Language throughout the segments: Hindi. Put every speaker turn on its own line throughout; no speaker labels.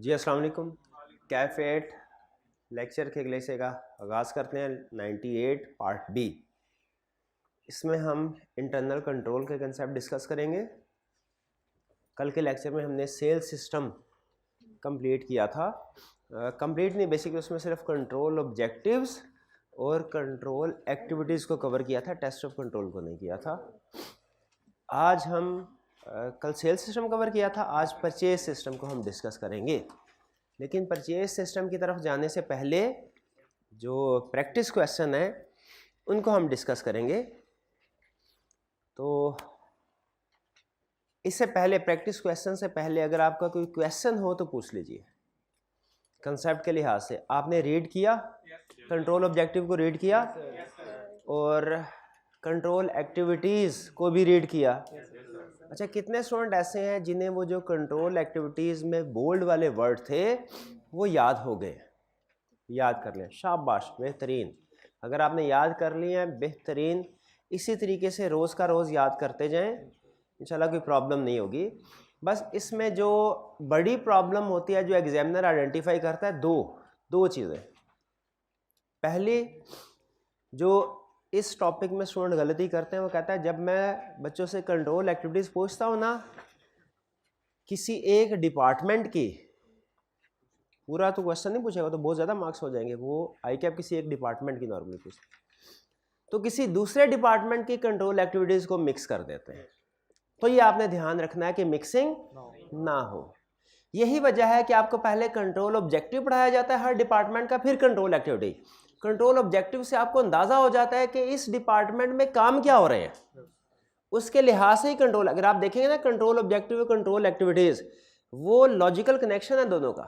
जी अस्सलाम वालेकुम। कैफ 8 लेक्चर के अगले से का आगाज़ करते हैं। 98 पार्ट बी। इसमें हम इंटरनल कंट्रोल के कंसेप्ट डिस्कस करेंगे। कल के लेक्चर में हमने सेल सिस्टम कंप्लीट किया था। कंप्लीट नहीं, बेसिकली उसमें सिर्फ कंट्रोल ऑब्जेक्टिव्स और कंट्रोल एक्टिविटीज़ को कवर किया था, टेस्ट ऑफ कंट्रोल को नहीं किया था। आज हम कल सेल सिस्टम कवर किया था, आज परचेज सिस्टम को हम डिस्कस करेंगे। लेकिन परचेज सिस्टम की तरफ जाने से पहले जो प्रैक्टिस क्वेश्चन है उनको हम डिस्कस करेंगे। तो इससे पहले, प्रैक्टिस क्वेश्चन से पहले, अगर आपका कोई क्वेश्चन हो तो पूछ लीजिए। कंसेप्ट के लिहाज से आपने रीड किया, कंट्रोल ऑब्जेक्टिव को रीड किया और कंट्रोल एक्टिविटीज़ को भी रीड किया। अच्छा, कितने स्टूडेंट ऐसे हैं जिन्हें वो जो कंट्रोल एक्टिविटीज़ में बोल्ड वाले वर्ड थे वो याद हो गए? याद कर लें, शाबाश, बेहतरीन। अगर आपने याद कर लिए हैं, बेहतरीन। इसी तरीके से रोज़ का रोज़ याद करते जाएं, इंशाल्लाह कोई प्रॉब्लम नहीं होगी। बस इसमें जो बड़ी प्रॉब्लम होती है, जो एग्जामिनर आइडेंटिफाई करता है, दो चीज़ें। पहली, जो इस टॉपिक में स्टूडेंट गलती करते हैं, वो कहता है जब मैं बच्चों से कंट्रोल एक्टिविटीज़ पूछता हूँ ना, किसी एक डिपार्टमेंट की, पूरा तो क्वेश्चन नहीं पूछेगा तो बहुत ज़्यादा मार्क्स हो जाएंगे, वो आई कैप किसी एक डिपार्टमेंट की नॉर्मली पूछते, तो किसी दूसरे डिपार्टमेंट की कंट्रोल एक्टिविटीज़ को मिक्स कर देते हैं। तो ये आपने ध्यान रखना है कि मिक्सिंग ना हो। यही वजह है कि आपको पहले कंट्रोल ऑब्जेक्टिव पढ़ाया जाता है हर डिपार्टमेंट का, फिर कंट्रोल एक्टिविटी। कंट्रोल ऑब्जेक्टिव से आपको अंदाज़ा हो जाता है कि इस डिपार्टमेंट में काम क्या हो रहे हैं, उसके लिहाज से ही कंट्रोल। अगर आप देखेंगे ना, कंट्रोल ऑब्जेक्टिव, कंट्रोल एक्टिविटीज़, वो लॉजिकल कनेक्शन है दोनों का।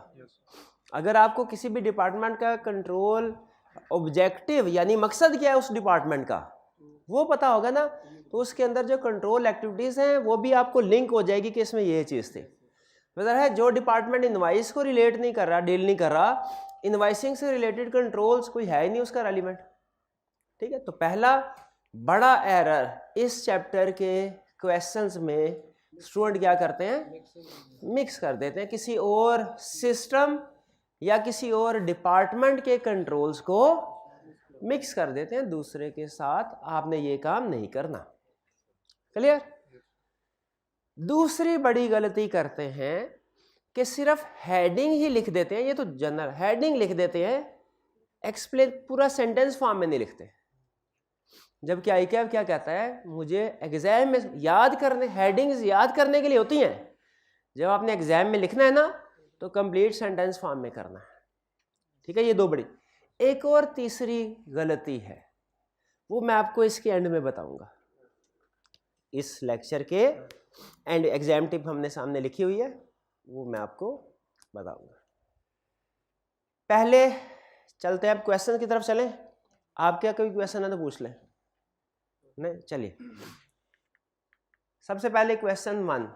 अगर आपको किसी भी डिपार्टमेंट का कंट्रोल ऑब्जेक्टिव यानी मकसद क्या है उस डिपार्टमेंट का वो पता होगा ना, तो उसके अंदर जो कंट्रोल एक्टिविटीज़ हैं वो भी आपको लिंक हो जाएगी कि इसमें ये चीज़ थी। मतलब है, जो डिपार्टमेंट इनवाइस को रिलेट नहीं कर रहा, डील नहीं कर रहा, इनवाइसिंग से रिलेटेड कंट्रोल्स कोई है ही नहीं उसका रेलिवेंट। ठीक है, तो पहला बड़ा एरर इस चैप्टर के क्वेश्चंस में स्टूडेंट क्या करते हैं, मिक्स कर देते हैं, किसी और सिस्टम या किसी और डिपार्टमेंट के कंट्रोल्स को मिक्स कर देते हैं दूसरे के साथ। आपने ये काम नहीं करना। क्लियर? दूसरी बड़ी गलती करते हैं कि सिर्फ हेडिंग ही लिख देते हैं, ये तो जनरल हेडिंग लिख देते हैं, एक्सप्लेन पूरा सेंटेंस फॉर्म में नहीं लिखते। जबकि आईकैब क्या कहता है, मुझे एग्जाम में याद करने, हेडिंग्स याद करने के लिए होती हैं, जब आपने एग्जाम में लिखना है ना तो कंप्लीट सेंटेंस फॉर्म में करना है। ठीक है, ये दो बड़ी। एक और तीसरी गलती है, वो मैं आपको इसके एंड में बताऊंगा। इस लेक्चर के एंड एग्जाम टिप हमने सामने लिखी हुई है, वो मैं आपको बताऊंगा। पहले चलते हैं, अब क्वेश्चन की तरफ चलें। आप क्या कोई क्वेश्चन है तो पूछ लें। नहीं, चलिए सबसे पहले क्वेश्चन 1,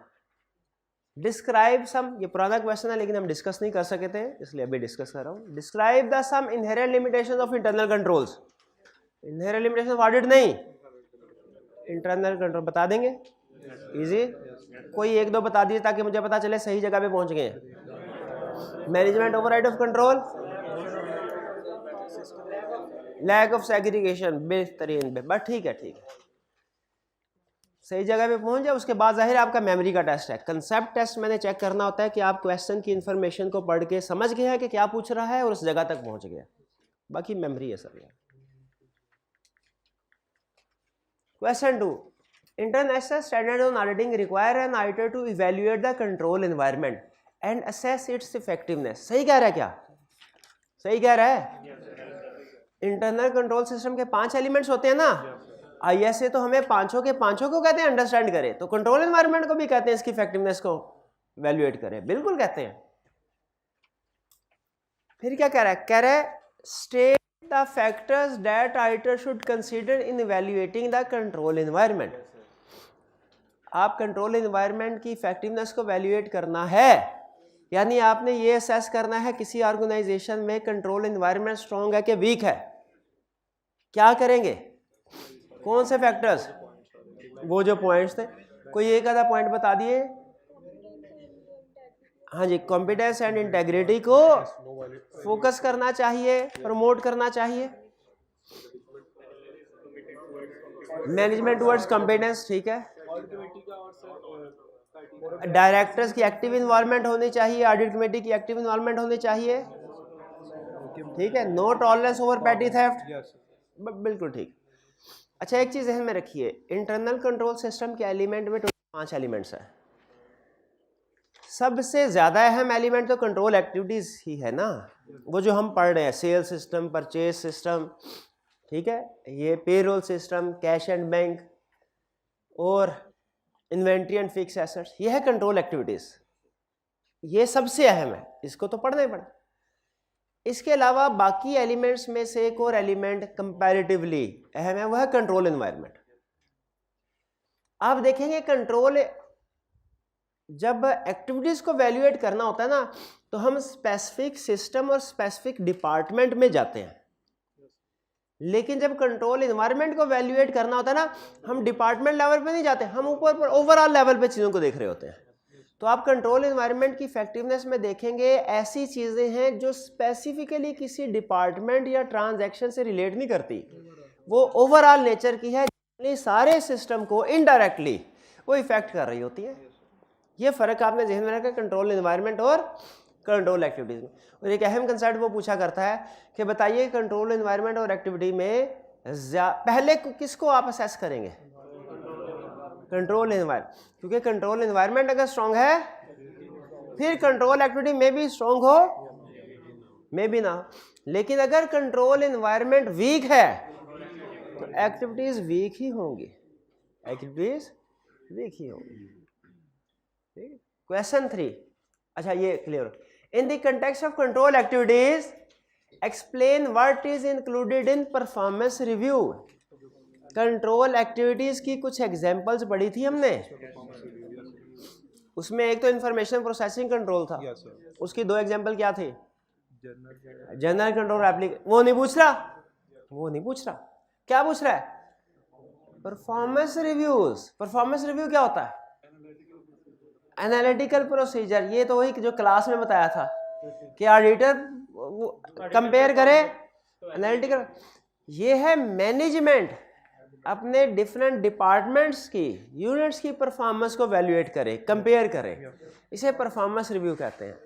डिस्क्राइब सम। ये पुराना क्वेश्चन है लेकिन हम डिस्कस नहीं कर सके थे, इसलिए अभी डिस्कस कर रहा हूँ। Describe the some inherent limitations of internal controls. Inherent limitation of audit नहीं, इंटरनल कंट्रोल बता देंगे। इजी, कोई एक दो बता दीजिए ताकि मुझे पता चले सही जगह पे पहुंच गए। Management override of control, lack of segregation, बेहतरीन, बस ठीक है, ठीक है, सही जगह पे पहुंच जाए। उसके बाद जाहिर आपका मेमोरी का टेस्ट है। कंसेप्ट टेस्ट मैंने चेक करना होता है कि आप क्वेश्चन की इंफॉर्मेशन को पढ़ के समझ गए हैं कि क्या पूछ रहा है और उस जगह तक पहुंच गया, बाकी मेमोरी है sir. Question 2, international standard on auditing require an auditor to evaluate the control environment and assess its effectiveness. सही कह रहा है क्या? सही कह रहा है। इंटरनल कंट्रोल सिस्टम के 5 एलिमेंट्स होते हैं ना, आईएसए तो हमें पांचों के पांचों को कहते हैं अंडरस्टैंड करें, तो कंट्रोल एनवायरनमेंट को भी कहते हैं इसकी इफेक्टिवनेस को वैल्यूएट करें, बिल्कुल कहते हैं। फिर क्या कह रहा है? कह रहा है state the factors that auditor should consider in evaluating the control environment. आप कंट्रोल एनवायरनमेंट की इफेक्टिवनेस को वैल्यूएट करना है, यानी आपने ये असेस करना है किसी ऑर्गेनाइजेशन में कंट्रोल एनवायरनमेंट स्ट्रॉन्ग है कि वीक है। क्या करेंगे? कौन से फैक्टर्स? वो जो पॉइंट्स थे, कोई एक आधा पॉइंट बता दिए। हाँ जी, कॉम्पिटेंस एंड इंटेग्रिटी को फोकस करना चाहिए, प्रमोट करना चाहिए। मैनेजमेंट टुवर्ड्स कॉम्पिटेंस, ठीक है। डायरेक्टर्स की एक्टिव इन्वॉल्वमेंट होनी चाहिए, ऑडिट कमेटी की एक्टिव इन्वॉल्वमेंट होनी चाहिए, ठीक है। नो टॉलरेंस ओवर पेटी थेफ्ट, बिल्कुल ठीक। अच्छा, एक चीज ध्यान में रखिए, इंटरनल कंट्रोल सिस्टम के एलिमेंट में 5 एलिमेंट्स है। सबसे ज्यादा अहम एलिमेंट तो कंट्रोल एक्टिविटीज ही है ना, वो जो हम पढ़ रहे हैं, सेल सिस्टम, परचेज सिस्टम, ठीक है, ये payroll system, cash and bank और इन्वेंट्री एंड फिक्स एसेट्स, ये है कंट्रोल एक्टिविटीज, ये सबसे अहम है, इसको तो पढ़ना ही पड़ना। इसके अलावा बाकी एलिमेंट्स में से एक और एलिमेंट कंपैरेटिवली अहम है, वह है कंट्रोल एनवायरनमेंट। आप देखेंगे कंट्रोल, जब एक्टिविटीज को वैल्यूएट करना होता है ना, तो हम स्पेसिफिक सिस्टम और स्पेसिफिक डिपार्टमेंट में जाते हैं, लेकिन जब कंट्रोल एनवायरनमेंट को वैल्यूएट करना होता है ना, हम डिपार्टमेंट लेवल पे नहीं जाते, हम ऊपर पर ओवरऑल लेवल पे चीजों को देख रहे होते हैं। तो आप कंट्रोल एनवायरनमेंट की इफेक्टिवनेस में देखेंगे ऐसी चीजें हैं जो स्पेसिफिकली किसी डिपार्टमेंट या ट्रांजैक्शन से रिलेट नहीं करती, वो ओवरऑल नेचर की है, सारे सिस्टम को इनडायरेक्टली वो इफेक्ट कर रही होती है। ये फर्क आपने ध्यान में रखा कंट्रोल एनवायरनमेंट और कंट्रोल एक्टिविटीज में। और एक अहम कंसेप्ट वो पूछा करता है कि बताइए कंट्रोल एनवायरनमेंट और एक्टिविटी में पहले किसको आप असेस करेंगे? कंट्रोल एनवायरनमेंट, क्योंकि कंट्रोल एनवायरनमेंट अगर स्ट्रांग है फिर कंट्रोल एक्टिविटी में भी स्ट्रांग हो, में भी ना हो। लेकिन अगर कंट्रोल एनवायरनमेंट वीक है तो एक्टिविटीज वीक ही होंगी, एक्टिविटीज वीक ही होंगी। क्वेश्चन 3, अच्छा ये clear, in the context of control activities explain what is included in performance review. Control activities की कुछ एग्जांपल्स पढ़ी थी हमने, उसमें एक तो इंफॉर्मेशन प्रोसेसिंग कंट्रोल था, उसकी 2 एग्जांपल क्या थे? जनरल कंट्रोल एप्लीकेशन, वो नहीं पूछ रहा, वो नहीं पूछ रहा, क्या पूछ रहा है? Performance reviews. परफॉर्मेंस रिव्यू क्या होता है? Analytical procedure. ये तो वही जो क्लास में बताया था कि ऑडिटर कंपेयर करे एनालिटिकल, ये है मैनेजमेंट अपने डिफरेंट डिपार्टमेंट्स की, यूनिट्स की परफॉर्मेंस को वैल्यूएट करे, कंपेयर करे, इसे परफॉर्मेंस रिव्यू कहते हैं,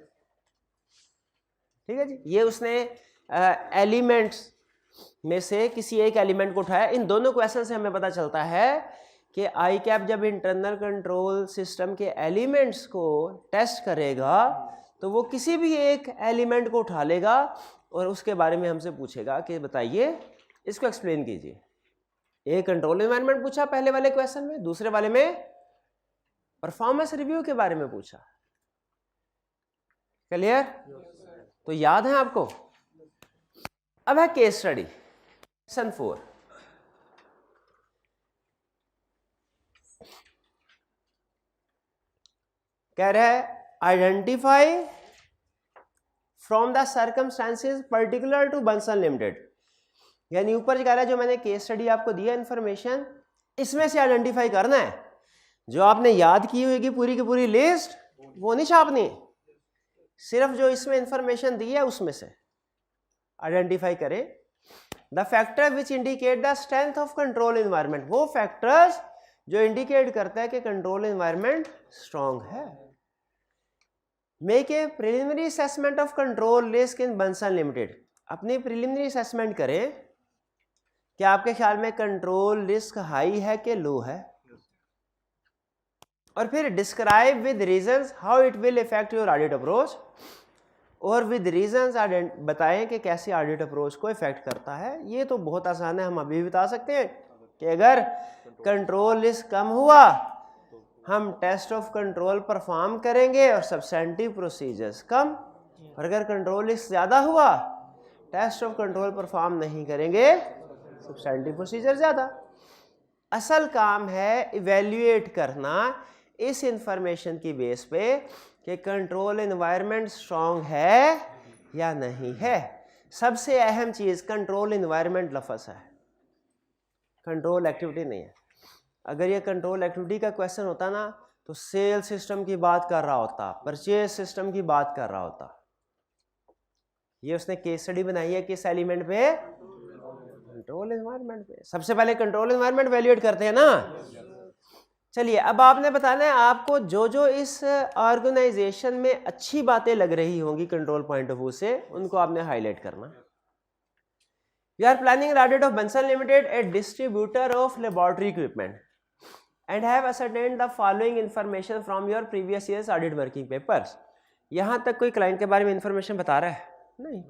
ठीक है जी। ये उसने एलिमेंट्स में से किसी एक एलिमेंट को उठाया। इन दोनों क्वेश्चन से हमें पता चलता है कि आई कैप जब इंटरनल कंट्रोल सिस्टम के एलिमेंट्स को टेस्ट करेगा तो वो किसी भी एक एलिमेंट को उठा लेगा और उसके बारे में हमसे पूछेगा कि बताइए इसको एक्सप्लेन कीजिए। एक कंट्रोल एनवायरनमेंट पूछा पहले वाले क्वेश्चन में, दूसरे वाले में परफॉर्मेंस रिव्यू के बारे में पूछा। क्लियर? तो याद है आपको? अब है केस स्टडी, क्वेश्चन 4। कह रहा है identify from the circumstances particular to Bansal limited, यानी ऊपर कह रहा है जो मैंने केस स्टडी आपको दिया इन्फॉर्मेशन, इसमें से आइडेंटिफाई करना है। जो आपने याद की होगी पूरी की पूरी लिस्ट वो नहीं छापनी, सिर्फ जो इसमें इंफॉर्मेशन दी है उसमें से आइडेंटिफाई करें। The factor which indicate the strength of control environment, वो फैक्टर्स जो इंडिकेट करता है कि कंट्रोल एनवायरनमेंट स्ट्रांग है। Make a preliminary assessment of control risk in Bansal limited, अपनी प्रिलिमिनरी असेसमेंट करें कि आपके ख्याल में कंट्रोल रिस्क हाई है कि लो है, और फिर describe with reasons how it will effect your audit approach, और विद रीजंस बताएं कि कैसे ऑडिट अप्रोच को इफेक्ट करता है। ये तो बहुत आसान है, हम अभी बता सकते हैं कि अगर कंट्रोल रिस्क कम हुआ हम टेस्ट ऑफ कंट्रोल परफॉर्म करेंगे और सब्सटेंटिव प्रोसीजर्स कम, और अगर कंट्रोल रिस्क ज़्यादा हुआ टेस्ट ऑफ कंट्रोल परफॉर्म नहीं करेंगे, सब्सटेंटिव प्रोसीजर ज़्यादा। असल काम है इवेल्युएट करना इस इंफॉर्मेशन की बेस पे कि कंट्रोल एनवायरनमेंट स्ट्रांग है या नहीं है। सबसे अहम चीज़ कंट्रोल एनवायरनमेंट लफ्ज़ है, कंट्रोल एक्टिविटी नहीं है। अगर ये कंट्रोल एक्टिविटी का क्वेश्चन होता ना तो सेल सिस्टम की बात कर रहा होता, परचेज सिस्टम की बात कर रहा होता। ये उसने केस स्टडी बनाई है किस एलिमेंट पे? कंट्रोल एनवायरनमेंट पे। सबसे पहले कंट्रोल एनवायरनमेंट वैल्यूएट करते हैं ना। चलिए अब आपने बताना है आपको जो जो इस ऑर्गेनाइजेशन में अच्छी बातें लग रही होंगी कंट्रोल पॉइंट ऑफ व्यू से, उनको आपने हाईलाइट करना। We are planning an audit of Bunsen Limited, a distributor of laboratory equipment, and have ascertained the following information from your previous year's audit working papers. यहाँ तक कोई क्लाइंट के बारे में इंफॉर्मेशन बता रहा है? नहीं,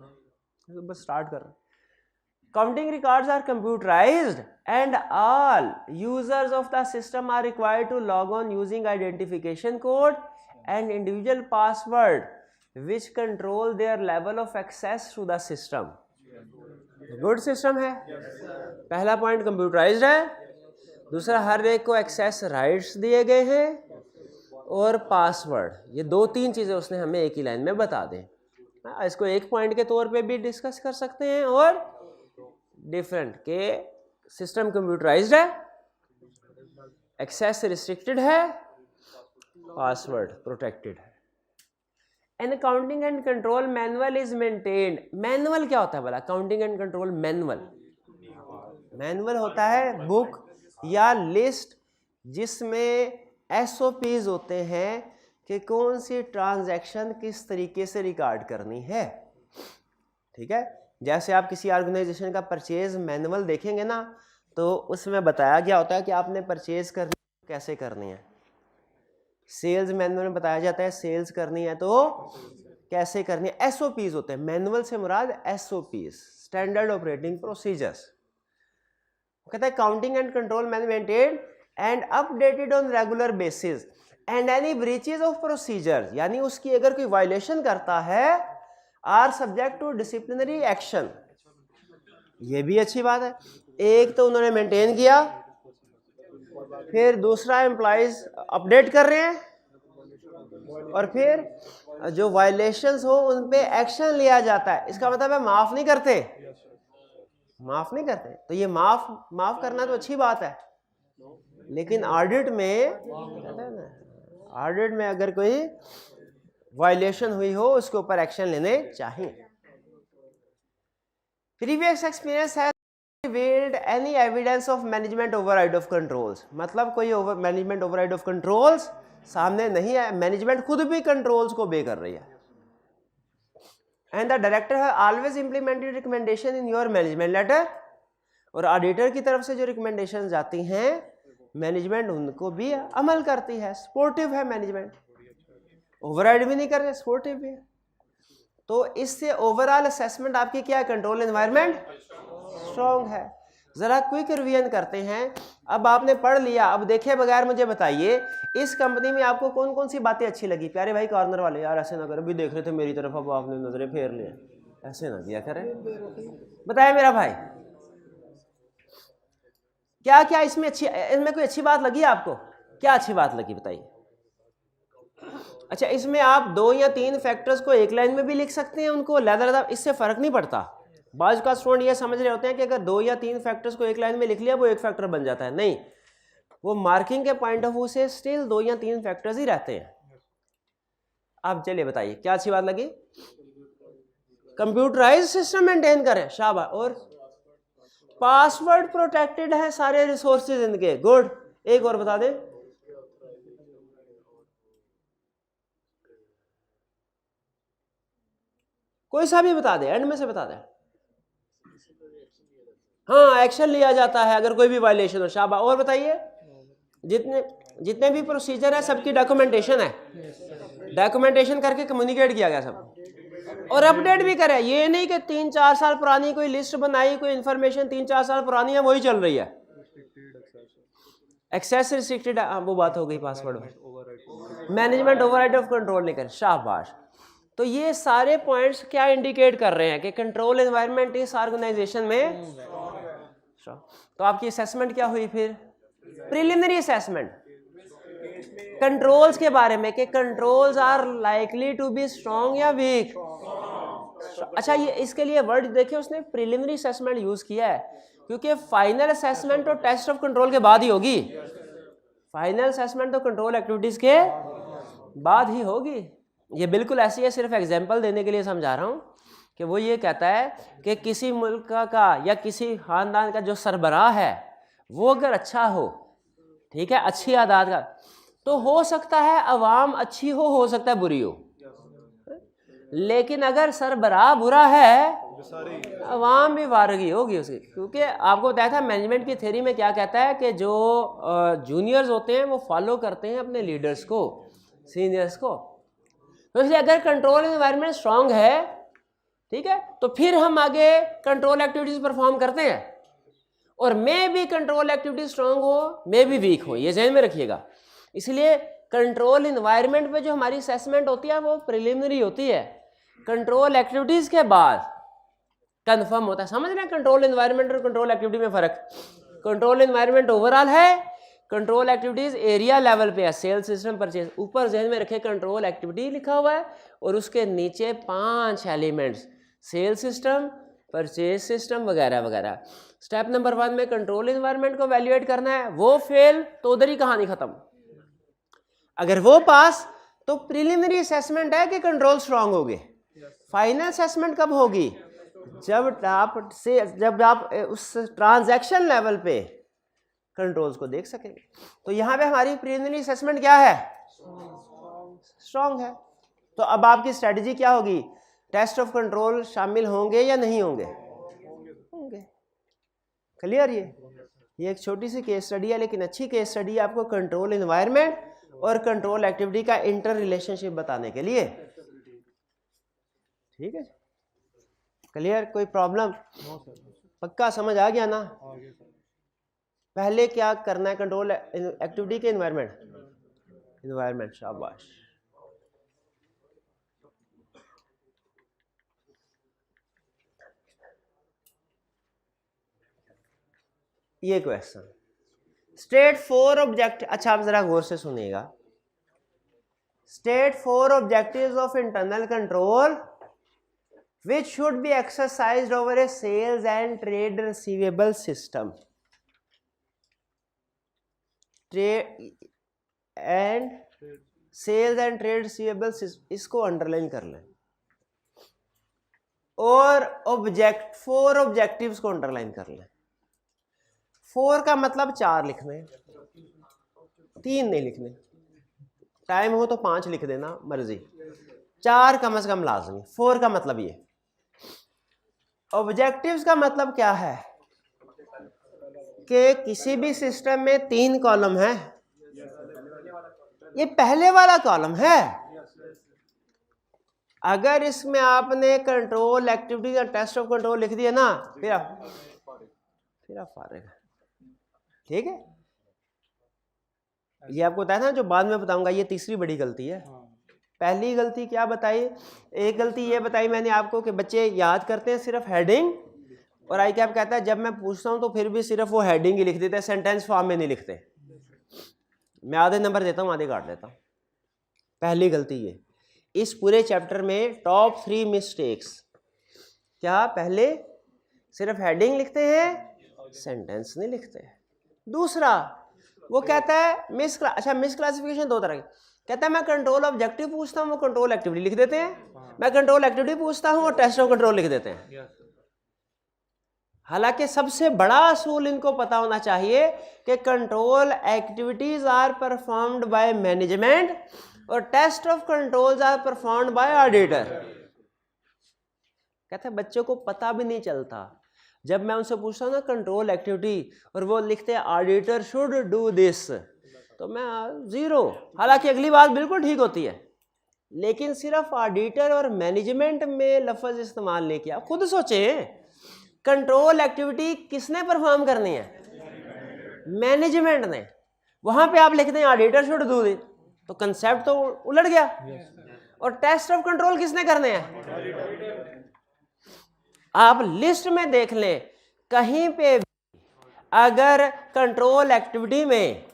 तो बस स्टार्ट कर रहा है। Counting records are computerized and all users of the system are required to log on using identification code and individual password which control their level of access to the system. Good system है। पहला पॉइंट कंप्यूटराइज्ड है, दूसरा हर एक को एक्सेस राइट्स दिए गए हैं और पासवर्ड। ये दो तीन चीज़ें उसने हमें एक ही लाइन में बता दें। इसको एक पॉइंट के तौर पे भी डिस्कस कर सकते हैं और डिफरेंट के सिस्टम कंप्यूटराइज्ड है, एक्सेस रिस्ट्रिक्टेड है, पासवर्ड प्रोटेक्टेड है। An accounting and control manual is maintained. Manual क्या होता है बोला? Accounting and control manual. Manual होता है बुक या लिस्ट जिसमें एसओपीज होते हैं कि कौन सी ट्रांजैक्शन किस तरीके से रिकॉर्ड करनी है। ठीक है, जैसे आप किसी ऑर्गेनाइजेशन का परचेज मैनुअल देखेंगे ना, तो उसमें बताया गया होता है कि आपने परचेज करनी कैसे करनी है। सेल्स मैनुअल में बताया जाता है सेल्स करनी है तो कैसे करनी है। एसओपीज होते हैं, मैनुअल से मुराद एसओपीज, स्टैंडर्ड ऑपरेटिंग प्रोसीजर्स। कहता है counting and control maintained and updated on regular basis and any breaches of procedure, यानी उसकी अगर कोई वायलेशन करता है are subject to disciplinary action. ये भी अच्छी बात है। एक तो उन्होंने मेंटेन किया, फिर दूसरा एम्प्लॉइज अपडेट कर रहे हैं, और फिर जो वायलेशंस हो उन पे एक्शन लिया जाता है। इसका मतलब है माफ नहीं करते, माफ नहीं करते। तो ये माफ करना तो अच्छी बात है, लेकिन ऑडिट में अगर कोई वायलेशन हुई हो उसके ऊपर एक्शन लेने चाहिए। प्रीवियस एक्सपीरियंस है revealed any evidence of management override of controls, मतलब कोई मैनेजमेंट ओवरराइड ऑफ कंट्रोल्स सामने नहीं है, मैनेजमेंट खुद भी कंट्रोल्स को बे कर रही है। एंड द डायरेक्टर है always implemented recommendation in your management letter, और ऑडिटर की तरफ से जो रिकमेंडेशन जाती हैं मैनेजमेंट उनको भी अमल करती है। सपोर्टिव है मैनेजमेंट, ओवरराइड भी नहीं कर रहे, सपोर्टिव भी है। तो इससे ओवरऑल असेसमेंट आपकी क्या है? कंट्रोल एनवायरनमेंट स्ट्रॉन्ग है। जरा क्विक रिवीजन करते हैं। अब आपने पढ़ लिया, अब देखे बगैर मुझे बताइए इस कंपनी में आपको कौन कौन सी बातें अच्छी लगी। प्यारे भाई कॉर्नर वाले, यार ऐसे ना करो, अभी देख रहे थे मेरी तरफ, अब आपने नजरें फेर लिए, ऐसे ना दिया करें। बताया मेरा भाई, क्या क्या इसमें कोई अच्छी बात लगी आपको? क्या अच्छी बात लगी बताइए। अच्छा, इसमें आप 2 या 3 फैक्टर्स को एक लाइन में भी लिख सकते हैं, उनको लहदा इससे फर्क नहीं पड़ता। बाज का स्टूडेंट ये समझ रहे होते हैं कि अगर 2 या 3 फैक्टर्स को एक लाइन में लिख लिया वो एक फैक्टर बन जाता है। नहीं, वो मार्किंग के पॉइंट ऑफ व्यू से स्टिल 2 या 3 फैक्टर्स ही रहते हैं। आप चलिए बताइए क्या अच्छी बात लगी? कंप्यूटराइज सिस्टम मेंटेन करें, शाबाश। और पासवर्ड प्रोटेक्टेड है सारे रिसोर्सेज इनके, गुड। एक और बता दें, कोई सा भी बता दे, एंड में से बता दे। हाँ, एक्शन लिया जाता है अगर कोई भी वायलेशन हो, शाबाश। और बताइए, जितने भी प्रोसीजर है सबकी डॉक्यूमेंटेशन है, डॉक्यूमेंटेशन करके कम्युनिकेट किया गया सब, और अपडेट भी करे। ये नहीं कि 3-4 साल पुरानी कोई लिस्ट बनाई, कोई इंफॉर्मेशन 3-4 साल पुरानी है वही चल रही है। एक्सेस रिस्ट्रिक्टेड, वो बात हो गई पासवर्ड में। मैनेजमेंट ओवरराइड ऑफ कंट्रोल नहीं करे, शाबाश। तो ये सारे पॉइंट्स क्या इंडिकेट कर रहे हैं कि कंट्रोल एनवायरनमेंट इस ऑर्गेनाइजेशन में। तो आपकी असेसमेंट क्या हुई फिर? प्रिलिमिनरी असेसमेंट कंट्रोल्स के बारे में कि controls are likely to be strong या वीक। अच्छा, ये इसके लिए वर्ड देखिए उसने प्रिलिमिनरी असेसमेंट यूज किया है, क्योंकि फाइनल असेसमेंट और टेस्ट ऑफ कंट्रोल के बाद ही होगी। फाइनल असेसमेंट तो कंट्रोल एक्टिविटीज़ के बाद ही होगी। ये बिल्कुल ऐसी है, सिर्फ एग्जांपल देने के लिए समझा रहा हूँ कि वो ये कहता है कि किसी मुल्क का या किसी ख़ानदान का जो सरबराह है वो अगर अच्छा हो, ठीक है, अच्छी आदत का, तो हो सकता है अवाम अच्छी हो सकता है बुरी हो, लेकिन अगर सरबराह बुरा है अवाम भी वारगी होगी उसकी। क्योंकि आपको बताया था मैनेजमेंट की थ्योरी में क्या कहता है कि जो जूनियर्स होते हैं वो फॉलो करते हैं अपने लीडर्स को, सीनियर्स को। तो इसलिए अगर कंट्रोल एनवायरनमेंट स्ट्रांग है, ठीक है, तो फिर हम आगे कंट्रोल एक्टिविटीज परफॉर्म करते हैं। और मे भी कंट्रोल एक्टिविटी स्ट्रांग हो, मे भी वीक हो, ये ध्यान में रखिएगा। इसलिए कंट्रोल एनवायरनमेंट पे जो हमारी असेसमेंट होती है वो प्रिलिमिनरी होती है, कंट्रोल एक्टिविटीज के बाद कंफर्म होता है। समझ रहे हैं कंट्रोल एनवायरनमेंट और कंट्रोल एक्टिविटी में फर्क? कंट्रोल एनवायरनमेंट ओवरऑल है, कंट्रोल एक्टिविटीज एरिया लेवल पे है, सेल सिस्टम परचेज। ऊपर ध्यान में रखे कंट्रोल एक्टिविटी लिखा हुआ है और उसके नीचे 5 elements, sale system, purchase system वगैरह वगैरह। स्टेप नंबर 1 में कंट्रोल एनवायरनमेंट को वैल्यूएट करना है, वो फेल तो उधर ही कहानी खत्म। अगर वो पास तो प्रिलिमिनरी असेसमेंट है कि कंट्रोल स्ट्रांग हो गए। फाइनल असेसमेंट कब होगी? जब आप उस ट्रांजैक्शन लेवल पे कंट्रोल्स को देख सकेंगे। तो यहाँ पे हमारी प्रिलिमिनरी असेसमेंट क्या है? स्ट्रांग है। तो अब आपकी स्ट्रेटजी क्या होगी? टेस्ट ऑफ कंट्रोल शामिल होंगे या नहीं होंगे? होंगे। क्लियर? ये एक छोटी सी केस स्टडी है, लेकिन अच्छी केस स्टडी है आपको कंट्रोल एनवायरनमेंट और कंट्रोल एक्टिविटी का इंटर रिलेशनशिप बताने के लिए। ठीक है, क्लियर? कोई प्रॉब्लम? पक्का समझ आ गया ना? पहले क्या करना है कंट्रोल एक्टिविटी के एनवायरनमेंट। शाबाश। ये क्वेश्चन स्टेट 4 ऑब्जेक्ट, अच्छा आप जरा गौर से सुनिएगा। State 4 objectives of internal control which should be exercised over a sales and trade receivable system. and sales and trade receivable system, इसको अंडरलाइन कर लें। और 4 ऑब्जेक्टिव्स को अंडरलाइन कर लें। 4 का मतलब 4 लिखने, 3 नहीं लिखने। टाइम हो तो 5 लिख देना, मर्जी। 4 कम से कम लाजमी। 4 का मतलब ये। ऑब्जेक्टिव्स का मतलब क्या है कि किसी भी सिस्टम में 3 कॉलम है। ये पहले वाला कॉलम है। अगर इसमें आपने कंट्रोल एक्टिविटीज और टेस्ट ऑफ कंट्रोल लिख दिया ना, फिर आप फारिग। ठीक है, ये आपको बताया था, जो बाद में बताऊंगा। ये तीसरी बड़ी गलती है। पहली गलती क्या बताई? एक गलती ये बताई मैंने आपको कि बच्चे याद करते हैं सिर्फ हेडिंग, और आई कैप कहता है जब मैं पूछता हूं तो फिर भी सिर्फ वो हेडिंग ही लिख देते हैं, सेंटेंस फॉर्म में नहीं लिखते। मैं आधे नंबर देता हूं, आधे काट देता हूं। पहली गलती ये। इस पूरे चैप्टर में टॉप 3 मिस्टेक्स क्या? पहले सिर्फ हेडिंग लिखते हैं, सेंटेंस नहीं लिखते। दूसरा वो कहता है मिसक्लासिफिकेशन 2 तरह की। कहता है मैं कंट्रोल ऑब्जेक्टिव पूछता हूं, वो कंट्रोल एक्टिविटी लिख देते हैं। मैं कंट्रोल एक्टिविटी पूछता हूं, वो टेस्ट ऑफ कंट्रोल लिख देते हैं। हालांकि सबसे बड़ा असूल इनको पता होना चाहिए कि control activities are performed by management और test of controls are performed by auditor. कहते हैं बच्चों को पता भी नहीं चलता। जब मैं उनसे पूछता हूं ना कंट्रोल एक्टिविटी, और वो लिखते हैं ऑडिटर शुड डू दिस, तो मैं 0। हालांकि अगली बात बिल्कुल ठीक होती है, लेकिन सिर्फ ऑडिटर और मैनेजमेंट में लफ्ज इस्तेमाल नहीं किया। खुद सोचें, कंट्रोल एक्टिविटी किसने परफॉर्म करनी है? मैनेजमेंट ने। वहां पे आप लिखते हैं ऑडिटर शुड डू दिस, तो कंसेप्ट तो उलट गया। और टेस्ट ऑफ कंट्रोल किसने करने हैं? आप लिस्ट में देख लें, कहीं पे अगर कंट्रोल एक्टिविटी में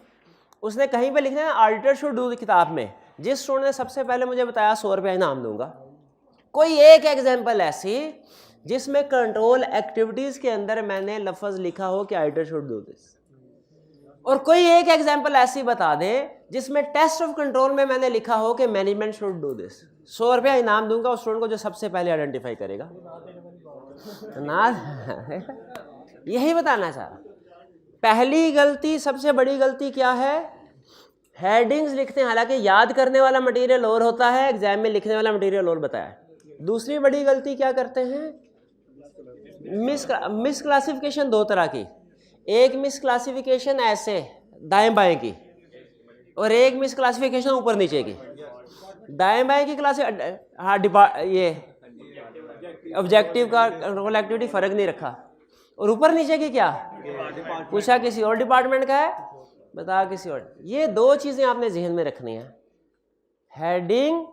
उसने कहीं पे लिखना है ऑडिटर शुड डू किताब में, जिस स्टूडेंट ने सबसे पहले मुझे बताया 100 रुपया इनाम दूंगा। कोई एक एग्जांपल ऐसी जिसमें कंट्रोल एक्टिविटीज के अंदर मैंने लफ्ज लिखा हो कि ऑडिटर शुड डू दिस। और कोई एक एग्जांपल ऐसी बता दे जिसमें टेस्ट ऑफ कंट्रोल में मैंने लिखा हो कि मैनेजमेंट शुड डू दिस। 100 रुपया इनाम दूंगा उस स्टूडेंट को जो सबसे पहले आइडेंटिफाई करेगा। ना यही बताना चाह रहा। पहली गलती, सबसे बड़ी गलती क्या है? हेडिंग्स लिखते हैं, हालांकि याद करने वाला मटेरियल और होता है, एग्जाम में लिखने वाला मटेरियल और बताया है। दूसरी बड़ी गलती क्या करते हैं? मिस क्लासिफिकेशन दो तरह की। एक मिस क्लासिफिकेशन ऐसे दाएं बाएं की, और एक मिस क्लासिफिकेशन ऊपर नीचे की। दाएं बाएं की क्लास, हाँ ये ऑब्जेक्टिव का कंट्रोल एक्टिविटी फर्क नहीं रखा। और ऊपर नीचे की क्या पूछा, किसी और डिपार्टमेंट का है बता, किसी और। ये दो चीजें आपने जहन में रखनी है, हेडिंग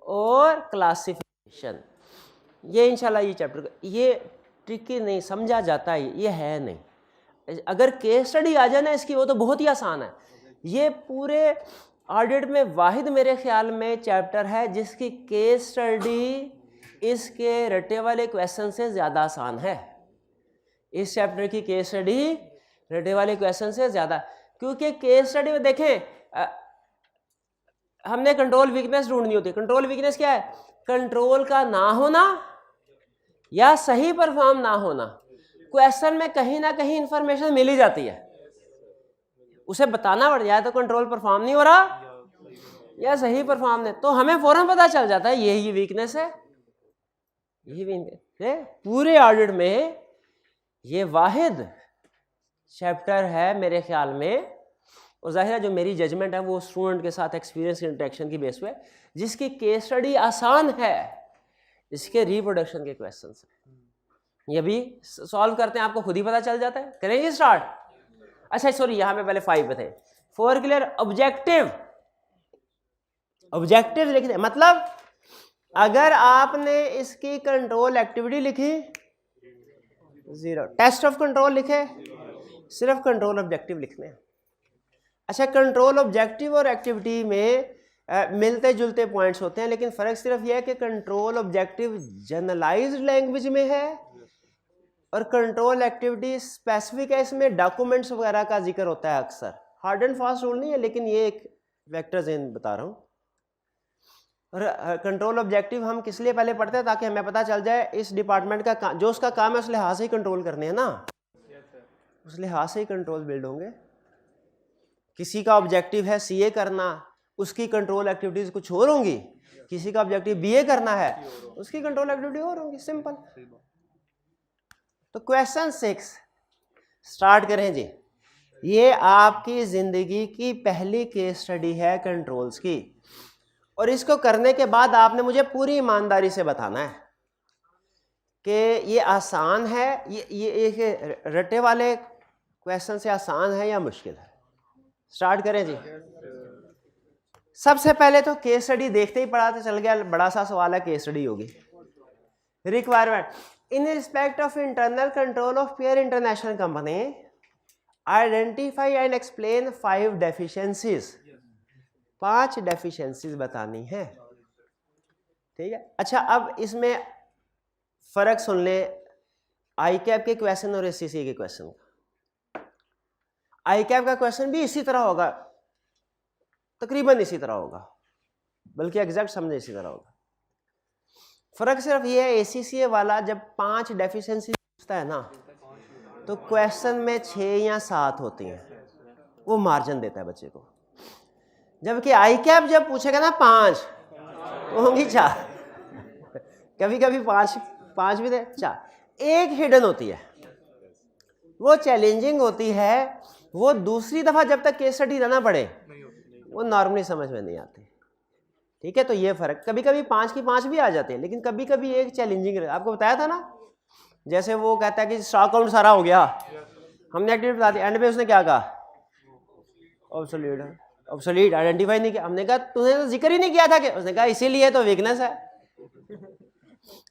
और क्लासिफिकेशन। ये इंशाल्लाह ये चैप्टर, ये ट्रिकी नहीं समझा जाता है, ये है नहीं। अगर केस स्टडी आ जाए ना इसकी, वो तो बहुत ही आसान है। ये पूरे ऑडिट में वाहिद मेरे ख्याल में चैप्टर है जिसकी केस स्टडी इसके रटे वाले क्वेश्चन से ज़्यादा आसान है। इस चैप्टर की केस स्टडी रटे वाले क्वेश्चन से ज़्यादा, क्योंकि केस स्टडी में देखें हमने कंट्रोल वीकनेस ढूंढनी होती है। कंट्रोल वीकनेस क्या है? कंट्रोल का ना होना या सही परफॉर्म ना होना। क्वेश्चन में कहीं ना कहीं इंफॉर्मेशन मिल ही जाती है, उसे बताना पड़ जाए तो कंट्रोल परफॉर्म नहीं हो रहा या सही परफॉर्म नहीं, तो हमें फौरन पता चल जाता है यही वीकनेस है। यही वीकनेस है पूरे ऑडिट में। ये वाहिद चैप्टर है मेरे ख्याल में, और जाहिर है जो मेरी जजमेंट है वो स्टूडेंट के साथ एक्सपीरियंस इंटरेक्शन की बेस पे, जिसकी केस स्टडी आसान है, इसके रिप्रोडक्शन के क्वेश्चन है। ये भी सॉल्व करते हैं, आपको खुद ही पता चल जाता है। करेंगे स्टार्ट? अच्छा सॉरी, यहाँ पे पहले 5 पे थे। 4 क्लियर। ऑब्जेक्टिव, ऑब्जेक्टिव लिखने मतलब अगर आपने इसकी कंट्रोल एक्टिविटी लिखी 0, टेस्ट ऑफ कंट्रोल लिखे, सिर्फ कंट्रोल ऑब्जेक्टिव लिखने। अच्छा, कंट्रोल ऑब्जेक्टिव और एक्टिविटी में मिलते जुलते पॉइंट्स होते हैं, लेकिन फ़र्क सिर्फ यह है कि कंट्रोल ऑब्जेक्टिव जनरलाइज्ड लैंग्वेज में है और कंट्रोल एक्टिविटी स्पेसिफिक है। इसमें डॉक्यूमेंट्स वगैरह का जिक्र होता है अक्सर। हार्ड एंड फास्ट रूल नहीं है, लेकिन ये एक वेक्टर ज़हन बता रहा हूँ। और कंट्रोल ऑब्जेक्टिव हम किस लिए पहले पढ़ते हैं? ताकि हमें पता चल जाए इस डिपार्टमेंट का जो उसका काम है उस लिहाज से ही कंट्रोल करने हैं ना, उस लिहाज से ही कंट्रोल बिल्ड होंगे। किसी का ऑब्जेक्टिव है सीए करना, उसकी कंट्रोल एक्टिविटीज कुछ और होंगी। किसी का ऑब्जेक्टिव बीए करना है, उसकी कंट्रोल एक्टिविटी और होंगी। सिंपल। तो क्वेश्चन 6 स्टार्ट करें जी। ये आपकी जिंदगी की पहली केस स्टडी है कंट्रोल्स की, और इसको करने के बाद आपने मुझे पूरी ईमानदारी से बताना है कि ये आसान है, ये रटे वाले क्वेश्चन से आसान है या मुश्किल है। स्टार्ट करें जी। सबसे पहले तो केस स्टडी देखते ही पता चल गया, बड़ा सा सवाल है, केस स्टडी होगी। Requirement in respect of internal control of pair international company, identify and explain 5 deficiencies. 5 deficiencies बतानी है, ठीक है। अच्छा, अब इसमें फर्क सुन ले आई कैप के क्वेश्चन और एससीसी के क्वेश्चन। आई कैप का क्वेश्चन भी इसी तरह होगा, तकरीबन इसी तरह होगा, बल्कि एग्जैक्ट समझे इसी तरह होगा। फर्क सिर्फ ये है, एसीसीए वाला जब 5 डेफिशिएंसी पूछता है ना, तो क्वेश्चन में 6 या 7 होती हैं, वो मार्जिन देता है बच्चे को। जबकि आई कैप जब पूछेगा ना 5, तो होंगी 4, कभी कभी 5 भी दे 4। एक हिडन होती है, वो चैलेंजिंग होती है, वो दूसरी दफा जब तक केस स्टडी ना पड़े वो नॉर्मली समझ में नहीं आती, ठीक है। तो ये फर्क, कभी कभी 5 की 5 भी आ जाते हैं, लेकिन कभी कभी एक चैलेंजिंग, आपको बताया था ना, जैसे वो कहता है कि स्टॉक काउंट सारा हो गया, हमने एक्टिविटी बता दी, एंड पे उसने क्या कहा? ऑब्सोलीट आइडेंटिफाई नहीं किया। हमने कहा तूने तो जिक्र ही नहीं किया था कि, उसने कहा इसीलिए तो वीकनेस है।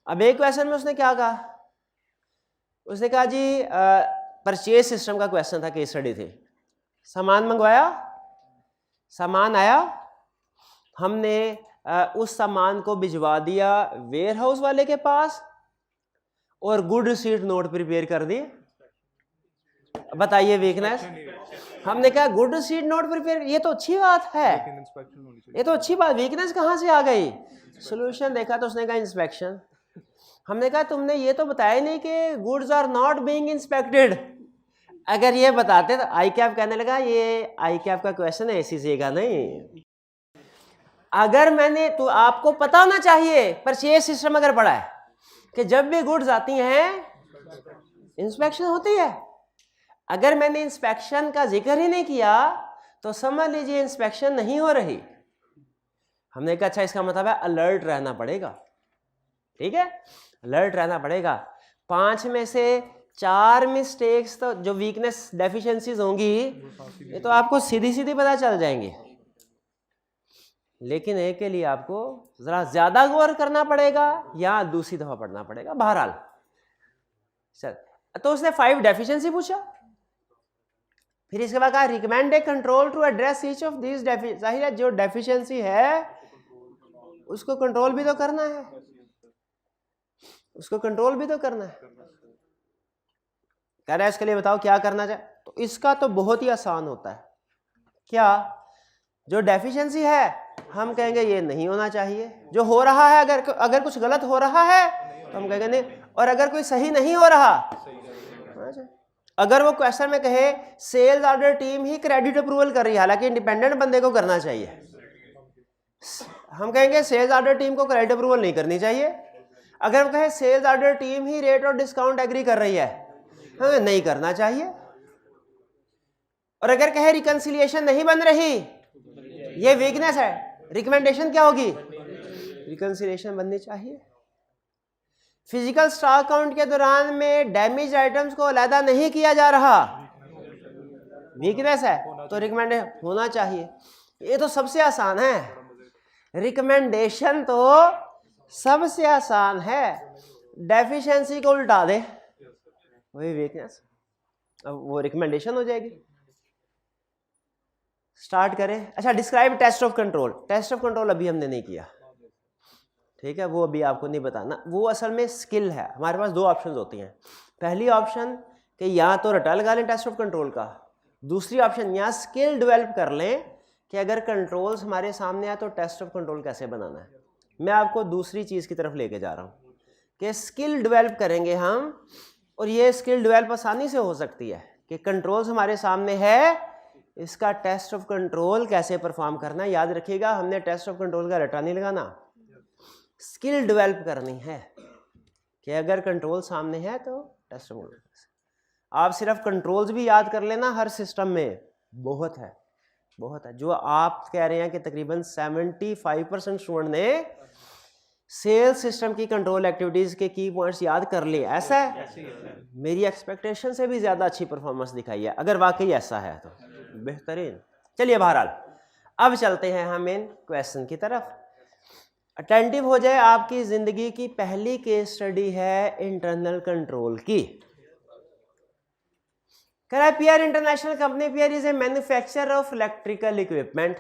अब एक क्वेश्चन में उसने क्या कहा? उसने कहा जी परचेज सिस्टम का क्वेश्चन था, केस स्टडी थी। सामान मंगवाया, सामान आया, हमने उस सामान को भिजवा दिया वेयर हाउस वाले के पास और गुड रिसीट नोट प्रिपेयर कर दिए। बताइए वीकनेस। हमने कहा गुड सीड नॉट प्रिपेयर, ये तो अच्छी बात है, ये तो अच्छी बात, वीकनेस कहाँ से आ गई? सोल्यूशन देखा तो उसने कहा इंस्पेक्शन। हमने कहा तुमने ये तो बताया नहीं कि goods are not being inspected. अगर ये बताते तो आई कैप कहने लगा ये आई कैप का क्वेश्चन है, ऐसी सीगा नहीं। अगर मैंने तो आपको पता होना चाहिए परचेज सिस्टम अगर पढ़ा है कि जब भी गुड्स आती हैं इंस्पेक्शन होती है। अगर मैंने इंस्पेक्शन का जिक्र ही नहीं किया तो समझ लीजिए इंस्पेक्शन नहीं हो रही। हमने कहा अच्छा इसका मतलब है अलर्ट रहना पड़ेगा, ठीक है, अलर्ट रहना पड़ेगा। 5 में से 4 मिस्टेक्स तो जो वीकनेस डेफिशिएंसीज होंगी ये तो आपको सीधी सीधी पता चल जाएंगी, लेकिन एक के लिए आपको जरा ज्यादा गौर करना पड़ेगा या दूसरी दफा पढ़ना पड़ेगा। बहरहाल चल, तो उसने 5 डेफिशिएंसी पूछा, फिर इसके बाद कहा recommend a control to address each of this deficiency. जाहिर है जो डेफिशिएंसी है उसको कंट्रोल भी तो करना है, उसको कंट्रोल भी तो करना है। कह रहा है इसके लिए बताओ क्या करना चाहिए। तो इसका तो बहुत ही आसान होता है। क्या? जो डेफिशिएंसी है हम कहेंगे ये नहीं होना चाहिए, जो हो रहा है अगर कुछ गलत हो रहा है तो हम कहेंगे नहीं, और अगर कोई सही नहीं हो रहा, अगर वो क्वेश्चन में कहे सेल्स ऑर्डर टीम ही क्रेडिट अप्रूवल कर रही है हालांकि इंडिपेंडेंट बंदे को करना चाहिए, हम कहेंगे सेल्स ऑर्डर टीम को क्रेडिट अप्रूवल नहीं करनी चाहिए। अगर हम कहें सेल्स ऑर्डर टीम ही रेट और डिस्काउंट एग्री कर रही है, हमें नहीं करना चाहिए। और अगर कहे रिकंसिलिएशन नहीं बन रही, ये वीकनेस है, रिकमेंडेशन क्या होगी? रिकंसिलिएशन बननी चाहिए। फिजिकल स्टॉक काउंट के दौरान में डैमेज आइटम्स को अलहदा नहीं किया जा रहा, वीकनेस है, तो रिकमेंडेशन होना चाहिए। ये तो सबसे आसान है, रिकमेंडेशन तो सबसे आसान है, डेफिशिएंसी को उल्टा दे वही वीकनेस, अब वो रिकमेंडेशन हो जाएगी। स्टार्ट करें। अच्छा, describe test of control. Test of control अभी हमने नहीं किया, ठीक है, वो अभी आपको नहीं बताना, वो असल में स्किल है। हमारे पास 2 ऑप्शन होती हैं। पहली ऑप्शन कि या तो रटा लगा लें टेस्ट ऑफ कंट्रोल का, दूसरी ऑप्शन या स्किल डेवलप कर लें कि अगर कंट्रोल्स हमारे सामने आए तो टेस्ट ऑफ कंट्रोल कैसे बनाना है। मैं आपको दूसरी चीज़ की तरफ लेके जा रहा हूँ कि स्किल डेवलप करेंगे हम, और ये स्किल डेवलप आसानी से हो सकती है कि कंट्रोल्स हमारे सामने है, इसका टेस्ट ऑफ कंट्रोल कैसे परफॉर्म करना है। याद रखिएगा हमने टेस्ट ऑफ कंट्रोल का रटा नहीं लगाना, स्किल डेवलप करनी है कि अगर कंट्रोल सामने है तो टेस्ट ऑफ कंट्रोल। आप सिर्फ कंट्रोल्स भी याद कर लेना हर सिस्टम में, बहुत है, बहुत है। जो आप कह रहे हैं कि तकरीबन 75% स्टूडेंट ने सेल्स सिस्टम की कंट्रोल एक्टिविटीज के की पॉइंट्स याद कर लिए, ऐसा है? मेरी एक्सपेक्टेशन से भी ज्यादा अच्छी परफॉर्मेंस दिखाई है। अगर वाकई ऐसा है तो बेहतरीन। चलिए बहरहाल अब चलते हैं हम इन क्वेश्चन की तरफ। अटेंटिव हो जाए। आपकी जिंदगी की पहली केस स्टडी है इंटरनल कंट्रोल की। कह रहा है PR international company, PR is a manufacturer of electrical equipment.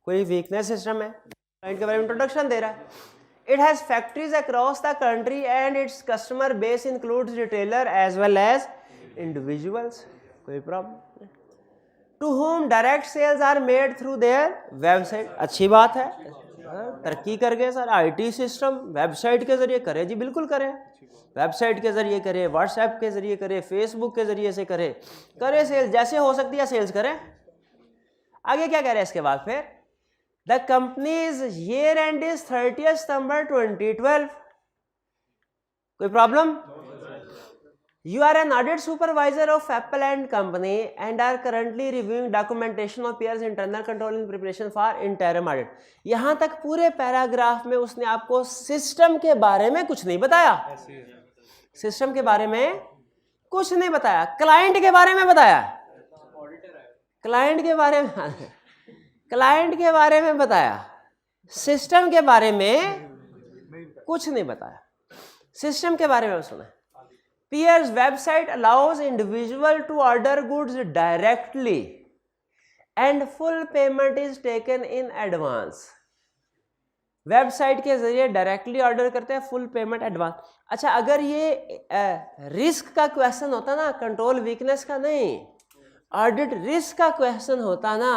कोई वीकनेस सिस्टम है, क्लाइंट के बारे में इंट्रोडक्शन दे रहा है। It has factories across the country and its customer base includes retailer as well as individuals. कोई problem? To home direct sales are made through their website. अच्छी बात है, तरक्की कर गए सर, आईटी सिस्टम वेबसाइट के जरिए करे जी, बिल्कुल करें, वेबसाइट के जरिए करे, व्हाट्सएप के जरिए करे, फेसबुक के जरिए से करे सेल्स, जैसे हो सकती है सेल्स करें। आगे क्या कह रहे हैं इसके बाद फिर, the companies year and is 30 सितंबर 2012। कोई problem? You are an audit supervisor of Apple and company and are currently reviewing documentation of peers internal control in preparation for interim audit। यहां तक पूरे पैराग्राफ में उसने आपको सिस्टम के बारे में कुछ नहीं बताया, सिस्टम के बारे में कुछ नहीं बताया, क्लाइंट के बारे में बताया, क्लाइंट के बारे में क्लाइंट के बारे में बताया, सिस्टम के बारे में कुछ नहीं बताया। सिस्टम के बारे में सुना, Peer's website allows individual to order goods directly and full payment is taken in advance। Website के जरिए डायरेक्टली ऑर्डर करते हैं, फुल पेमेंट एडवांस। अच्छा, अगर ये रिस्क का क्वेश्चन होता ना, कंट्रोल वीकनेस का नहीं, ऑडिट रिस्क का क्वेश्चन होता ना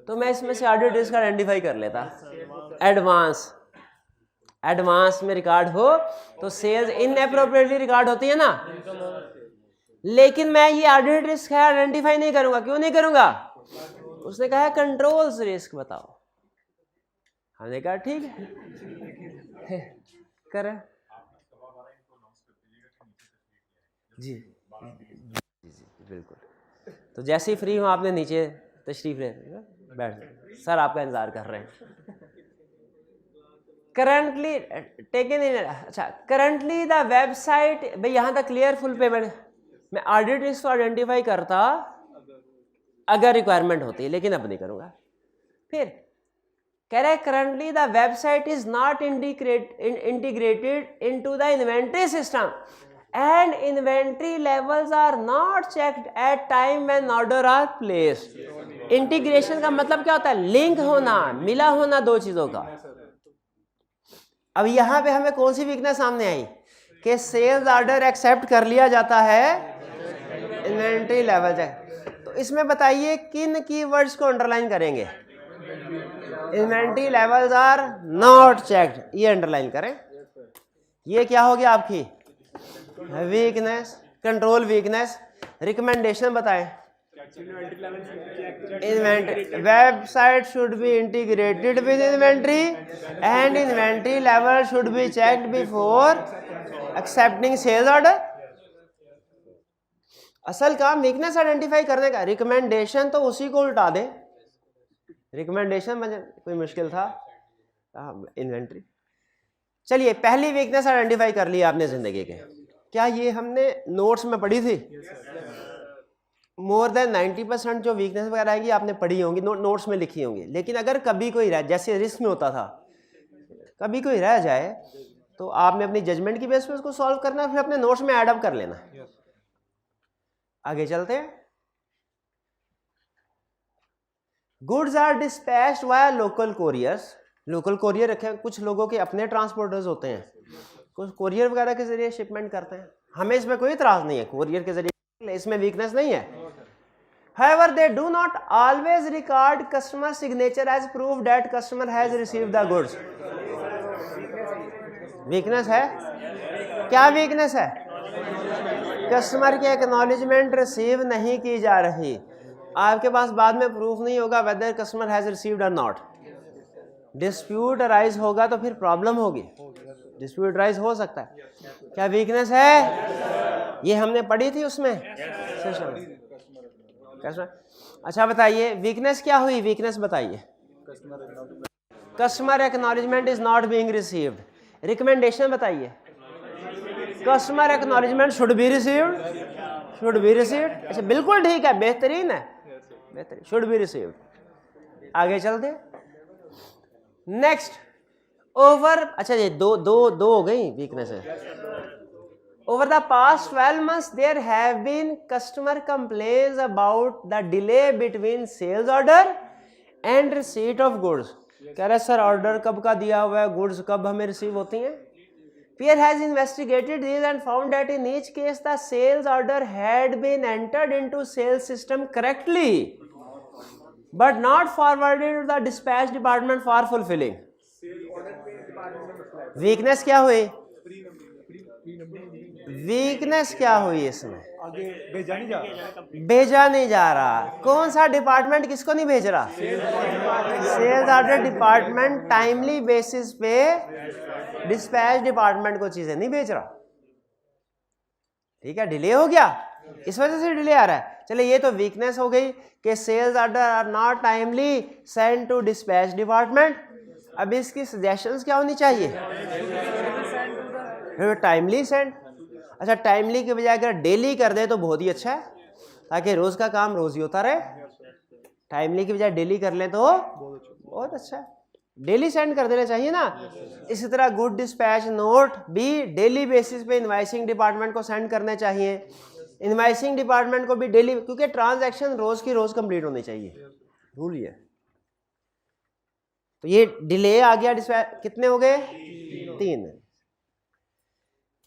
तो मैं इसमें से ऑडिट रिस्क आइडेंटिफाई कर लेता। एडवांस में रिकॉर्ड हो तो सेल्स इनएप्रोप्रिएटली रिकॉर्ड होती है ना, लेकिन मैं ये ऑडिट रिस्क है आइडेंटिफाई नहीं करूंगा। क्यों नहीं करूंगा? उसने कहा है कंट्रोल्स रिस्क बताओ। हमने कहा ठीक है करें जी बिल्कुल। तो जैसे ही फ्री हो आपने नीचे तशरीफ ले बैठ, सर आपका इंतजार कर रहे हैं। करंटली टेकन इन, अच्छा करंटली द वेबसाइट, भाई यहाँ तक क्लियर, फुल पेमेंट। मैं ऑडिट रिस्क को आइडेंटिफाई करता अगर रिक्वायरमेंट होती है, लेकिन अब नहीं करूँगा। फिर कह रहे currently the website is not integrated into the inventory system and inventory levels are not checked at time when order are placed। Integration का मतलब क्या होता है? लिंक होना, मिला होना दो चीजों का। अब यहां पे हमें कौन सी वीकनेस सामने आई कि सेल्स ऑर्डर एक्सेप्ट कर लिया जाता है, इन्वेंट्री लेवल चेक। तो इसमें बताइए किन कीवर्ड्स को अंडरलाइन करेंगे? Inventory levels are not checked, ये अंडरलाइन करें। ये क्या हो गया आपकी वीकनेस, कंट्रोल वीकनेस। रिकमेंडेशन बताएं। Inventory website should be integrated with inventory and inventory level should be checked before accepting sales order. असल काम वीकनेस आइडेंटिफाई करने का। रिकमेंडेशन तो उसी को उल्टा दे। रिकमेंडेशन में कोई मुश्किल था? इन्वेंट्री। चलिए पहली वीकनेस आइडेंटिफाई कर ली आपने जिंदगी के। क्या ये हमने नोट्स में पढ़ी थी? मोर देन 90% जो वीकनेस वगैरह आएंगी आपने पढ़ी होंगी, नोट्स में लिखी होंगी। लेकिन अगर कभी कोई रह, जैसे रिस्क में होता था, कभी कोई रह जाए तो आपने अपनी जजमेंट की बेस पे उसको सॉल्व करना, फिर अपने नोट्स में ऐड अप कर लेना। आगे चलते हैं। Goods are dispatched via local couriers. Local courier रखे, कुछ लोगों के अपने ट्रांसपोर्टर्स होते हैं, कुछ कोरियर वगैरह के जरिए शिपमेंट करते हैं। हमें इसमें कोई इतराज नहीं है, कोरियर के जरिए, इसमें वीकनेस नहीं है। However, they do not always record customer signature as proof that customer has received the goods। Weakness है क्या? वीकनेस है कस्टमर की एक्नॉलेजमेंट रिसीव नहीं की जा रही। आपके पास बाद में प्रूफ नहीं होगा वेदर कस्टमर हैज रिसीव्ड और नॉट। डिस्प्यूट अराइज होगा तो फिर प्रॉब्लम होगी, डिस्प्यूट अराइज हो सकता है। क्या वीकनेस है? ये हमने पढ़ी थी उसमें सेशन। अच्छा बताइए वीकनेस क्या हुई? वीकनेस बताइए। Customer acknowledgement is not being received. Recommendation बताइए। Customer acknowledgement should be received, should be received. अच्छा बिल्कुल ठीक है, बेहतरीन है, बेहतरीन, शुड बी रिसीव्ड। आगे चलते। नेक्स्ट ओवर, अच्छा ये दो हो गई वीकनेस है। Over the past 12 months, there have been customer complaints about the delay between sales order and receipt of goods। कह रहे सर ऑर्डर कब का दिया हुआ है, गुड्स कब हमें रिसीव होती हैं? Peer has investigated these and found that in each case the sales order had been entered into sales system correctly, but not forwarded to the dispatch department for fulfilling। Weakness क्या हुई? वीकनेस क्या हुई इसमें? भेजा नहीं जा रहा। कौन सा डिपार्टमेंट किसको नहीं भेज रहा? Sales order department timely basis पे डिस्पैच डिपार्टमेंट को चीजें नहीं भेज रहा। ठीक है, डिले हो गया, इस वजह से डिले आ रहा है। चलिए ये तो वीकनेस हो गई कि sales order are not timely send to dispatch department. अब इसकी सजेशंस क्या होनी चाहिए? Timely send. अच्छा टाइमली के बजाय अगर डेली कर दे तो बहुत ही अच्छा है, ताकि रोज का काम रोज ही होता रहे। टाइमली की बजाय डेली कर ले तो बहुत अच्छा है, डेली सेंड कर देना चाहिए ना। इसी तरह गुड डिस्पैच नोट भी डेली बेसिस पे इनवाइसिंग डिपार्टमेंट को सेंड करने चाहिए। इनवाइसिंग डिपार्टमेंट को भी डेली, क्योंकि ट्रांजैक्शन रोज की रोज कंप्लीट होनी चाहिए, रूल ये। तो ये डिले आ गया, डिस्पैच कितने हो गए? 3।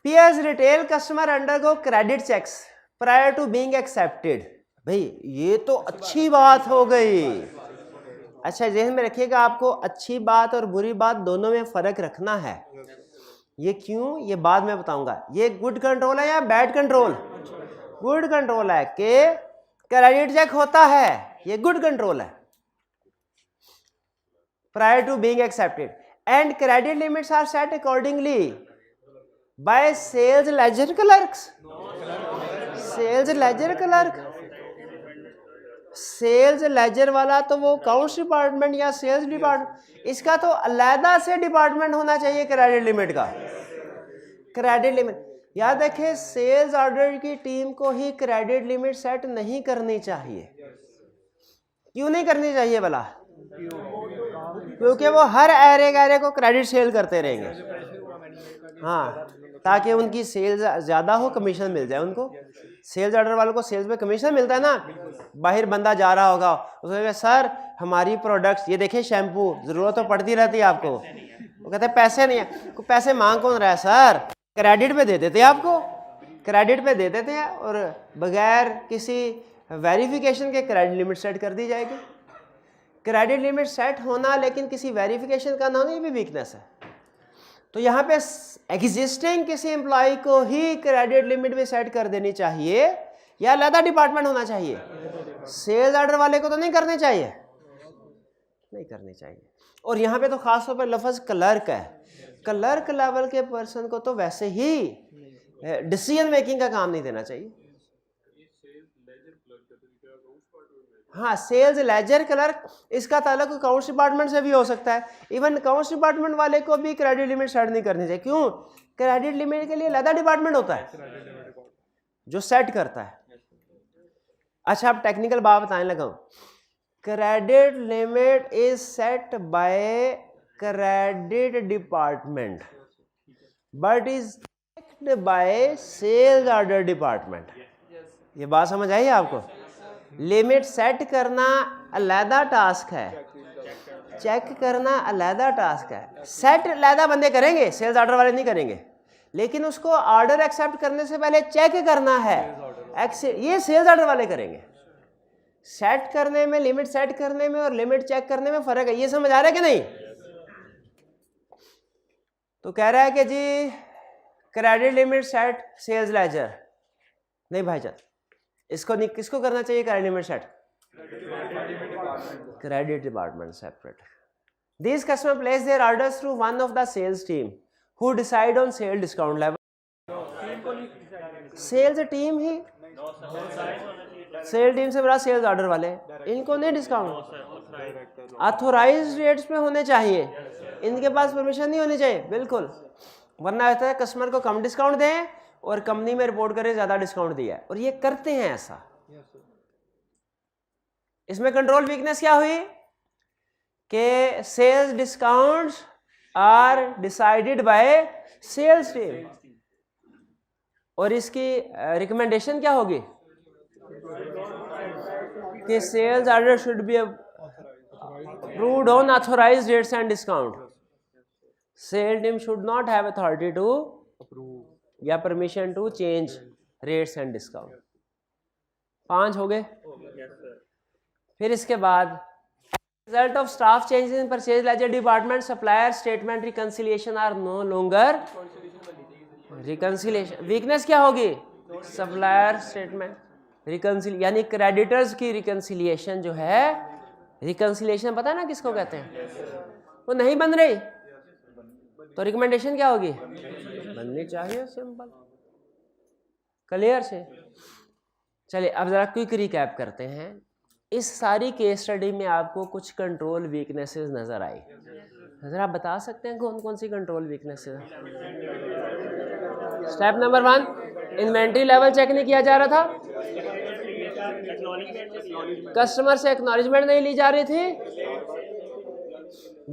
Peers retail customer undergo credit checks prior to being accepted। भाई ये तो अच्छी बात हो गई। अच्छा ज़हन में रखिएगा, आपको अच्छी बात और बुरी बात दोनों में फ़र्क रखना है। ये क्यों, ये बाद में बताऊंगा। ये गुड कंट्रोल है या बैड कंट्रोल? गुड कंट्रोल है कि क्रेडिट चेक होता है, ये गुड कंट्रोल है prior to being accepted, and credit limits are set accordingly by sales ledger clerks. Sales ledger clerk, sales ledger वाला तो वो अकाउंट्स डिपार्टमेंट या सेल्स डिपार्टमेंट, इसका तो अलहदा से डिपार्टमेंट होना चाहिए क्रेडिट लिमिट का। क्रेडिट लिमिट याद रखें, सेल्स ऑर्डर की टीम को ही क्रेडिट लिमिट सेट नहीं करनी चाहिए। क्यों नहीं करनी चाहिए भला? क्योंकि वो हर एरे को क्रेडिट सेल करते रहेंगे। हाँ, ताकि उनकी सेल्स ज़्यादा हो, कमीशन मिल जाए उनको। सेल्स ऑर्डर वालों को सेल्स पे कमीशन मिलता है ना। बाहर बंदा जा रहा होगा, उसको कहेगा सर हमारी प्रोडक्ट्स ये देखिए, शैम्पू ज़रूरत तो पड़ती रहती है आपको। वो कहते हैं पैसे नहीं है। पैसे मांग कौन रहा है सर? क्रेडिट पे दे देते हैं आपको, क्रेडिट पे दे देते हैं और बगैर किसी वेरिफिकेशन के क्रेडिट लिमिट सेट कर दी जाएगी। क्रेडिट लिमिट सेट होना लेकिन किसी वेरिफिकेशन का ना होना, ये भी वीकनेस है। तो यहाँ पे एग्जिस्टिंग किसी एम्प्लॉय को ही क्रेडिट लिमिट भी सेट कर देनी चाहिए या अलग डिपार्टमेंट होना चाहिए? सेल्स ऑर्डर वाले को तो नहीं करनी चाहिए, नहीं करनी चाहिए। और यहाँ पे तो खास तौर पर लफ्ज क्लर्क है, क्लर्क लेवल के पर्सन को तो वैसे ही डिसीजन मेकिंग का काम नहीं देना चाहिए। हाँ, सेल्स लेजर क्लर्क, इसका ताल्लुक अकाउंट्स डिपार्टमेंट से भी हो सकता है। इवन अकाउंट्स डिपार्टमेंट वाले को भी क्रेडिट लिमिट सेट नहीं करनी चाहिए। क्यों? क्रेडिट लिमिट के लिए अलग डिपार्टमेंट होता है जो सेट करता है। अच्छा, अब टेक्निकल बात बताने लगा हूं। Credit limit is set by credit department but is checked by sales order department. ये बात समझ आई आपको? लिमिट सेट करना अलहदा टास्क है, चेक करना अलहदा टास्क है। सेट अलहदा बंदे करेंगे, सेल्स ऑर्डर वाले नहीं करेंगे, लेकिन उसको ऑर्डर एक्सेप्ट करने से पहले चेक करना है, ये सेल्स ऑर्डर वाले करेंगे। सेट करने में, लिमिट सेट करने में और लिमिट चेक करने में फर्क है। ये समझ आ रहा है कि नहीं? तो कह रहा है कि जी credit limit set sales ledger, नहीं भाईजान, इसको नहीं, किसको करना चाहिए credit limit set? Credit department separate. These customers place their orders through one of the sales team who decide on sale discount level. Sales team ही, सेल टीम से बड़ा सेल्स ऑर्डर वाले, इनको नहीं डिस्काउंट, ऑथोराइज्ड रेट्स पे होने चाहिए, इनके पास परमिशन नहीं होनी चाहिए बिल्कुल, वरना ऐसा है कस्टमर को कम डिस्काउंट दें और कंपनी में रिपोर्ट करें ज़्यादा डिस्काउंट दिया है, और ये करते हैं ऐसा। इसमें कंट्रोल वीकनेस क्या हुई कि sales discounts are decided by sales team, और इसकी रिकमेंडेशन क्या होगी कि sales order should be approved on authorised rates and discount. Sale team should not have authority to approve या permission to change rates and discount. 5 हो गए। फिर इसके बाद result of staff changes in purchase ledger department, supplier statement reconciliation are no longer reconciliation. Weakness क्या होगी? सप्लायर स्टेटमेंट रिकंसिल, यानी क्रेडिटर्स की रिकंसिलिएशन जो है, रिकंसिलिएशन पता है ना किसको कहते हैं, वो नहीं बन रही तो रिकमेंडेशन क्या होगी? बननी चाहिए। सिंपल, क्लियर से। चलिए अब जरा क्विक रिकैप करते हैं। इस सारी केस स्टडी में आपको कुछ कंट्रोल वीकनेसेस नजर आई, जरा बता सकते हैं कौन कौन सी control weaknesses? Step number 1, inventory level check नहीं किया जा रहा था, कस्टमर से एक्नॉलेजमेंट नहीं ली जा रही थी,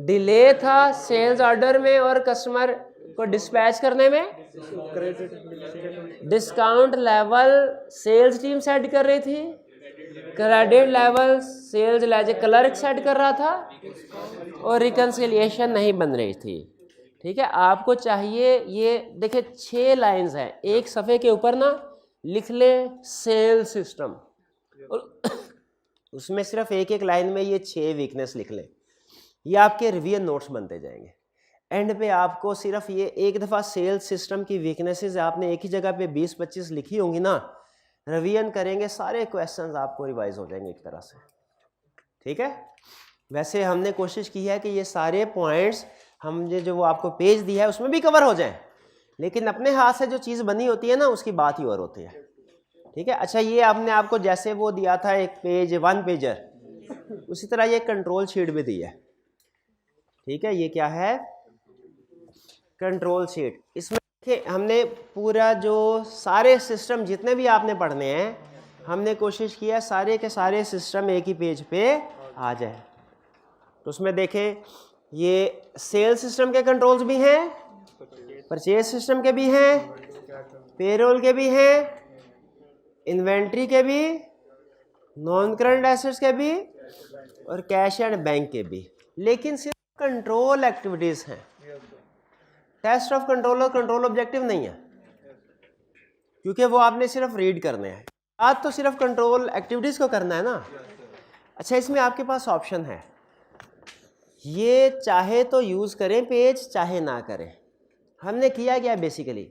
डिले था सेल्स ऑर्डर में और कस्टमर को डिस्पैच करने में, discount level sales team set कर रही थी, credit level sales ledger clerk set कर रहा था, और रिकंसिलिएशन नहीं बन रही थी। ठीक है, आपको चाहिए, ये देखिए 6 लाइंस हैं, एक सफ़े के ऊपर ना लिख ले सेल सिस्टम, और उसमें सिर्फ एक एक लाइन में ये 6 वीकनेस लिख लें, ये आपके रिवीजन नोट्स बनते जाएंगे। एंड पे आपको सिर्फ ये एक दफ़ा सेल्स सिस्टम की वीकनेसेस आपने एक ही जगह पे 20-25 लिखी होंगी ना, रिवीजन करेंगे सारे क्वेश्चंस आपको रिवाइज हो जाएंगे एक तरह से, ठीक है। वैसे हमने कोशिश की है कि ये सारे पॉइंट्स हमने जो वो आपको पेज दिया है उसमें भी कवर हो जाएं, लेकिन अपने हाथ से जो चीज़ बनी होती है ना उसकी बात ही और होती है, ठीक है। अच्छा, ये आपने आपको जैसे वो दिया था एक पेज 1 पेजर, उसी तरह ये कंट्रोल शीट भी दी है, ठीक है। ये क्या है? Control sheet. इसमें देखिए हमने पूरा जो सारे सिस्टम जितने भी आपने पढ़ने हैं, हमने कोशिश किया सारे के सारे सिस्टम एक ही पेज पे आ जाए। तो उसमें देखें ये सेल्स सिस्टम के कंट्रोल्स भी हैं, परचेज सिस्टम के भी हैं, पेरोल के भी हैं, इन्वेंट्री के भी, नॉन करंट एसेट्स के भी और कैश एंड बैंक के भी, लेकिन सिर्फ कंट्रोल एक्टिविटीज हैं। टेस्ट ऑफ कंट्रोल और कंट्रोल ऑब्जेक्टिव नहीं है, क्योंकि वो आपने सिर्फ रीड करने हैं। आज तो सिर्फ कंट्रोल एक्टिविटीज को करना है ना। अच्छा, इसमें आपके पास ऑप्शन है, ये चाहे तो यूज करें पेज, चाहे ना करें। हमने किया क्या बेसिकली,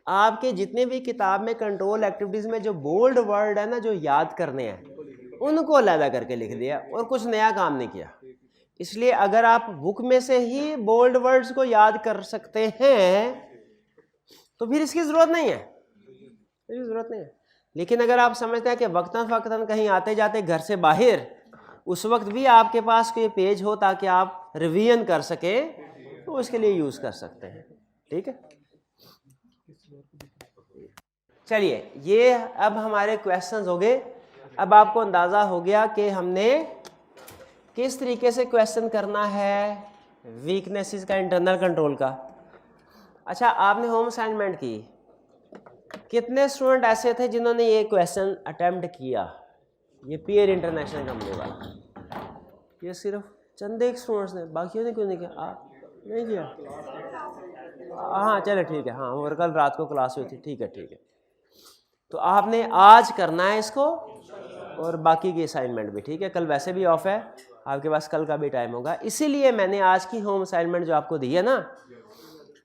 आपके जितने भी किताब में कंट्रोल एक्टिविटीज में जो बोल्ड वर्ड है ना, जो याद करने हैं, उनको अलग करके लिख दिया और कुछ नया काम नहीं किया। इसलिए अगर आप बुक में से ही बोल्ड वर्ड्स को याद कर सकते हैं तो फिर इसकी जरूरत नहीं है, इसकी जरूरत नहीं है। लेकिन अगर आप समझते हैं कि वक्तन फक्तन कहीं आते जाते घर से बाहर, उस वक्त भी आपके पास कोई पेज हो ताकि आप रिवीजन कर सकें, तो उसके लिए यूज कर सकते हैं, ठीक है। चलिए, ये अब हमारे क्वेश्चंस हो गए। अब आपको अंदाजा हो गया कि हमने किस तरीके से क्वेश्चन करना है वीकनेसेस का, इंटरनल कंट्रोल का। अच्छा, आपने होम असाइनमेंट की, कितने स्टूडेंट ऐसे थे जिन्होंने ये क्वेश्चन अटेम्प्ट किया? ये पीयर इंटरनेशनल कंपनी वाला, ये सिर्फ चंद एक स्टूडेंट्स ने, बाकियों ने क्यों नहीं किया? आप नहीं किया? हाँ चलो ठीक है, हाँ और कल रात को क्लास हुई थी, ठीक है ठीक है। तो आपने आज करना है इसको और बाकी की असाइनमेंट भी, ठीक है। कल वैसे भी ऑफ है, आपके पास कल का भी टाइम होगा। इसीलिए मैंने आज की होम असाइनमेंट जो आपको दी है ना,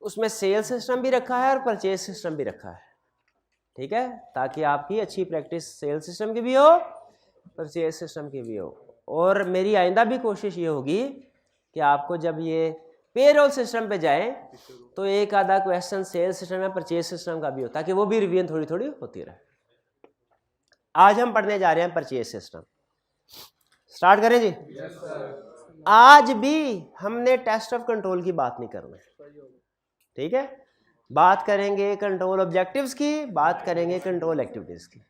उसमें सेल्स सिस्टम भी रखा है और परचेज सिस्टम भी रखा है, ठीक है, ताकि आपकी अच्छी प्रैक्टिस सेल्स सिस्टम की भी हो, परचेज सिस्टम की भी हो। और मेरी आइंदा भी कोशिश ये होगी कि आपको जब ये पेरोल सिस्टम पे जाए तो एक आधा क्वेश्चन सेल्स सिस्टम या परचेज सिस्टम का भी हो, ताकि वो भी रिवीजन थोड़ी थोड़ी होती रहे। आज हम पढ़ने जा रहे हैं परचेज सिस्टम। स्टार्ट करें जी। आज भी हमने टेस्ट ऑफ कंट्रोल की बात नहीं करना है, ठीक है। बात करेंगे कंट्रोल ऑब्जेक्टिव्स की, बात करेंगे कंट्रोल एक्टिविटीज की।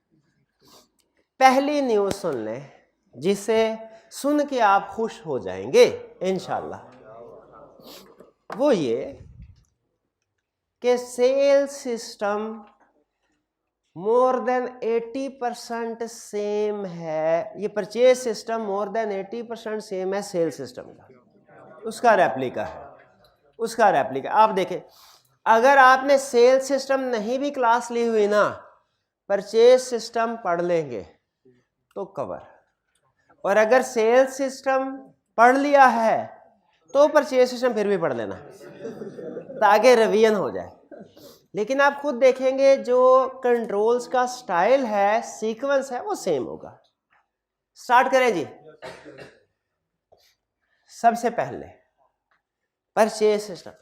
पहली न्यूज़ सुन लें जिसे सुन के आप खुश हो जाएंगे इंशाल्लाह। वो ये कि sales system more than 80% same है, ये purchase system more than 80% same है सेल्स सिस्टम का, उसका रेप्लिका है, उसका रेप्लिका। आप देखें, अगर आपने सेल्स सिस्टम नहीं भी क्लास ली हुई ना, परचेज सिस्टम पढ़ लेंगे तो कवर, और अगर सेल्स सिस्टम पढ़ लिया है तो परचेज सिस्टम फिर भी पढ़ लेना ताकि रिवीजन हो जाए। लेकिन आप खुद देखेंगे जो कंट्रोल्स का स्टाइल है, सीक्वेंस है, वो सेम होगा। स्टार्ट करें जी। सबसे पहले परचेज सिस्टम,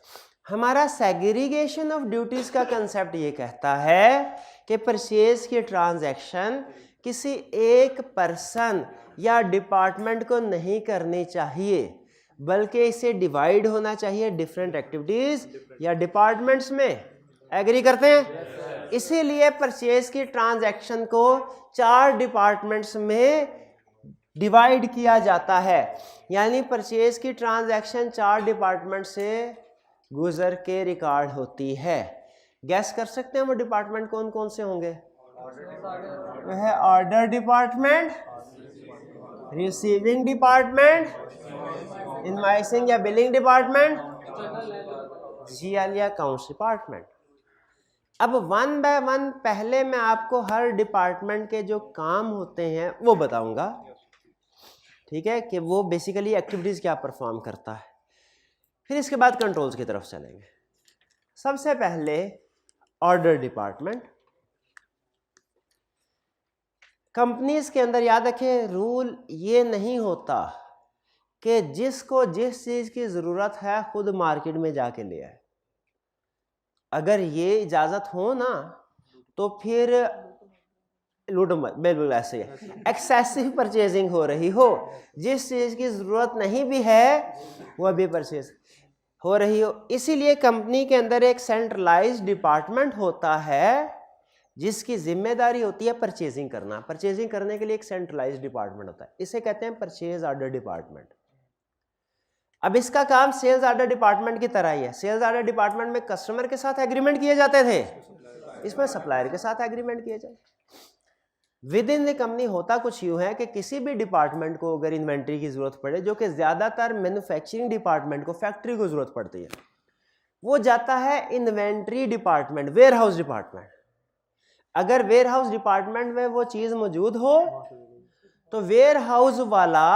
हमारा सेग्रीगेशन ऑफ ड्यूटीज का कंसेप्ट ये कहता है कि परचेज की ट्रांजैक्शन किसी एक पर्सन या डिपार्टमेंट को नहीं करनी चाहिए, बल्कि इसे डिवाइड होना चाहिए डिफरेंट एक्टिविटीज या डिपार्टमेंट्स में। एग्री करते हैं? इसीलिए परचेज की ट्रांजैक्शन को 4 डिपार्टमेंट्स में डिवाइड किया जाता है, यानी परचेज की ट्रांजैक्शन 4 डिपार्टमेंट से गुजर के रिकॉर्ड होती है। गैस कर सकते हैं वो डिपार्टमेंट कौन कौन से होंगे? वह है order department, receiving department, invoicing या बिलिंग डिपार्टमेंट, जीएल या अकाउंट्स डिपार्टमेंट। अब वन बाय वन पहले मैं आपको हर डिपार्टमेंट के जो काम होते हैं वो बताऊंगा, ठीक है, कि वो बेसिकली एक्टिविटीज क्या परफॉर्म करता है। फिर इसके बाद कंट्रोल्स की तरफ चलेंगे। सबसे पहले ऑर्डर डिपार्टमेंट। कंपनीज के अंदर याद रखें, रूल ये नहीं होता कि जिसको जिस चीज की जरूरत है खुद मार्केट में जाके ले आए। अगर ये इजाजत हो ना तो फिर लूट मत, बिल्कुल ऐसे है, एक्सेसिव परचेजिंग हो रही हो, जिस चीज की जरूरत नहीं भी है वो भी परचेज हो रही हो। इसीलिए कंपनी के अंदर एक सेंट्रलाइज्ड डिपार्टमेंट होता है जिसकी जिम्मेदारी होती है परचेजिंग करना। परचेजिंग करने के लिए एक सेंट्रलाइज्ड डिपार्टमेंट होता है, इसे कहते हैं परचेज ऑर्डर डिपार्टमेंट। अब इसका काम सेल्स ऑर्डर डिपार्टमेंट की तरह ही है। सेल्स ऑर्डर डिपार्टमेंट में कस्टमर के साथ एग्रीमेंट किए जाते थे, इसमें सप्लायर के साथ एग्रीमेंट किए जाए। विद इन द कंपनी होता कुछ यूं है कि किसी भी डिपार्टमेंट को अगर इन्वेंट्री की जरूरत पड़े, जो कि ज्यादातर मैन्युफैक्चरिंग डिपार्टमेंट को, फैक्ट्री को जरूरत पड़ती है, वो जाता है inventory department, warehouse department. अगर वेयर हाउस डिपार्टमेंट में वो चीज मौजूद हो तो वेयर हाउस वाला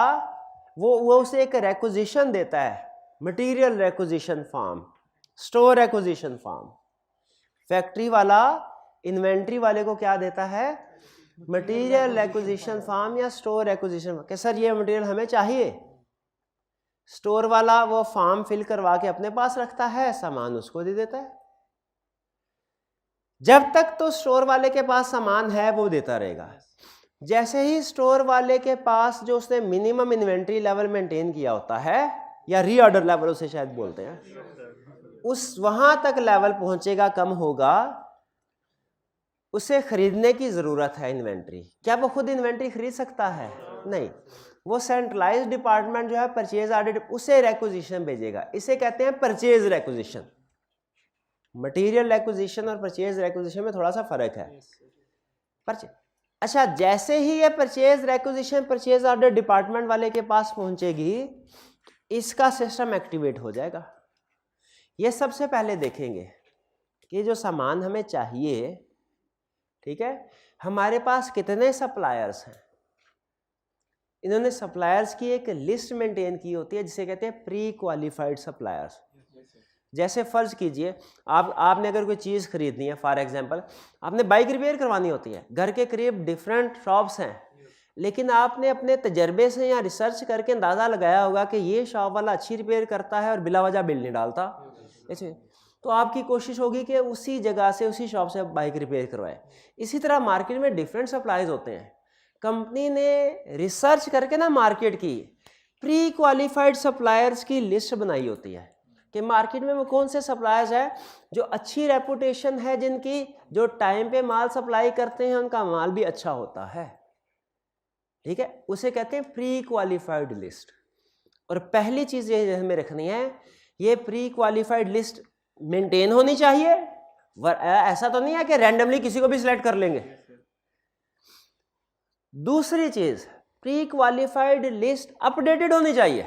वो उसे एक रेक्विजिशन देता है, material requisition form, store requisition form. Factory वाला इन्वेंट्री वाले को क्या देता है, मटेरियल रेक्विजिशन फॉर्म या स्टोर रेक्विजिशन, कि सर ये मटेरियल हमें चाहिए। स्टोर वाला वो फॉर्म फिल करवा के अपने पास रखता है, सामान उसको दे देता है। जब तक तो स्टोर वाले के पास सामान है वो देता रहेगा। जैसे ही स्टोर वाले के पास जो उसने मिनिमम इन्वेंट्री लेवल मेंटेन किया होता है, या रीऑर्डर लेवल उसे शायद बोलते हैं, उस वहां तक लेवल पहुंचेगा, कम होगा, उसे खरीदने की जरूरत है इन्वेंट्री। क्या वो खुद इन्वेंट्री खरीद सकता है? नहीं। वो सेंट्रलाइज्ड डिपार्टमेंट जो है परचेज ऑर्डर, उसे रेक्विजिशन भेजेगा। इसे कहते हैं परचेज रेक्विजिशन। मटेरियल रेक्विजिशन और परचेज रेक्विजिशन में थोड़ा सा फर्क है। अच्छा, जैसे ही ये purchase requisition purchase order department वाले के पास पहुंचेगी, इसका सिस्टम एक्टिवेट हो जाएगा। ये सबसे पहले देखेंगे कि जो सामान हमें चाहिए, ठीक है, हमारे पास कितने सप्लायर्स हैं। इन्होंने सप्लायर्स की एक लिस्ट मेंटेन की होती है जिसे कहते हैं प्री क्वालिफाइड सप्लायर्स। जैसे फर्ज कीजिए आपने अगर कोई चीज़ खरीदनी है, फॉर एग्जांपल आपने बाइक रिपेयर करवानी होती है, घर के करीब डिफरेंट शॉप्स हैं, लेकिन आपने अपने तजर्बे से या रिसर्च करके अंदाज़ा लगाया होगा कि ये शॉप वाला अच्छी रिपेयर करता है और बिला वजह बिल नहीं डालता, ऐसे तो आपकी कोशिश होगी कि उसी जगह से, उसी शॉप से बाइक रिपेयर करवाए। इसी तरह मार्केट में डिफरेंट सप्लाईज होते हैं। कंपनी ने रिसर्च करके ना मार्केट की प्री क्वालिफाइड सप्लायर्स की लिस्ट बनाई होती है कि मार्केट में वो कौन से सप्लायर्स हैं जो अच्छी रेपुटेशन है, जिनकी जो टाइम पे माल सप्लाई करते हैं उनका माल भी अच्छा होता है, ठीक है, उसे कहते हैं प्री क्वालिफाइड लिस्ट। और पहली चीज ये हमें रखनी है, ये प्री क्वालिफाइड लिस्ट मेंटेन होनी चाहिए। ऐसा तो नहीं है कि रैंडमली किसी को भी सिलेक्ट कर लेंगे। दूसरी चीज, प्री क्वालिफाइड लिस्ट अपडेटेड होनी चाहिए।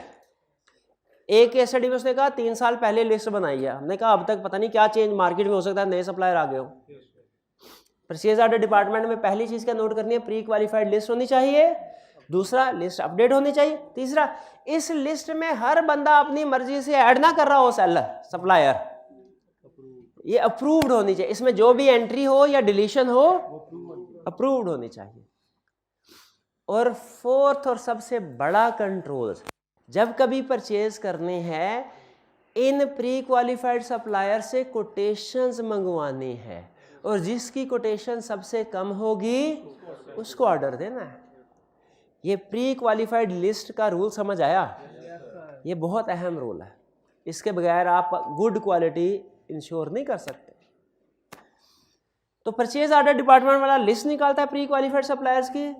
एक केस स्टडी में उसने कहा 3 साल पहले लिस्ट बनाई है, हमने कहा अब तक पता नहीं क्या चेंज मार्केट में हो सकता है, नए सप्लायर आ गए हो। परचेज ऑर्डर डिपार्टमेंट में पहली चीज क्या नोट करनी है, प्री क्वालिफाइड लिस्ट होनी चाहिए। दूसरा, लिस्ट अपडेट होनी चाहिए। तीसरा, इस लिस्ट में हर बंदा अपनी मर्जी से ऐड ना कर रहा हो, सेलर सप्लायर, ये अप्रूव्ड होनी चाहिए। इसमें जो भी एंट्री हो या डिलीशन हो अप्रूव्ड होनी चाहिए। और फोर्थ और सबसे बड़ा कंट्रोल, जब कभी परचेज करने हैं, इन प्री क्वालिफाइड सप्लायर से कोटेशंस मंगवानी है और जिसकी कोटेशन सबसे कम होगी उसको ऑर्डर देना है। ये प्री क्वालिफाइड लिस्ट का रूल समझ आया? ये बहुत अहम रूल है, इसके बगैर आप गुड क्वालिटी इंश्योर नहीं कर सकते। तो परचेज ऑर्डर डिपार्टमेंट वाला लिस्ट निकालता है प्री क्वालिफाइड सप्लायर्स की,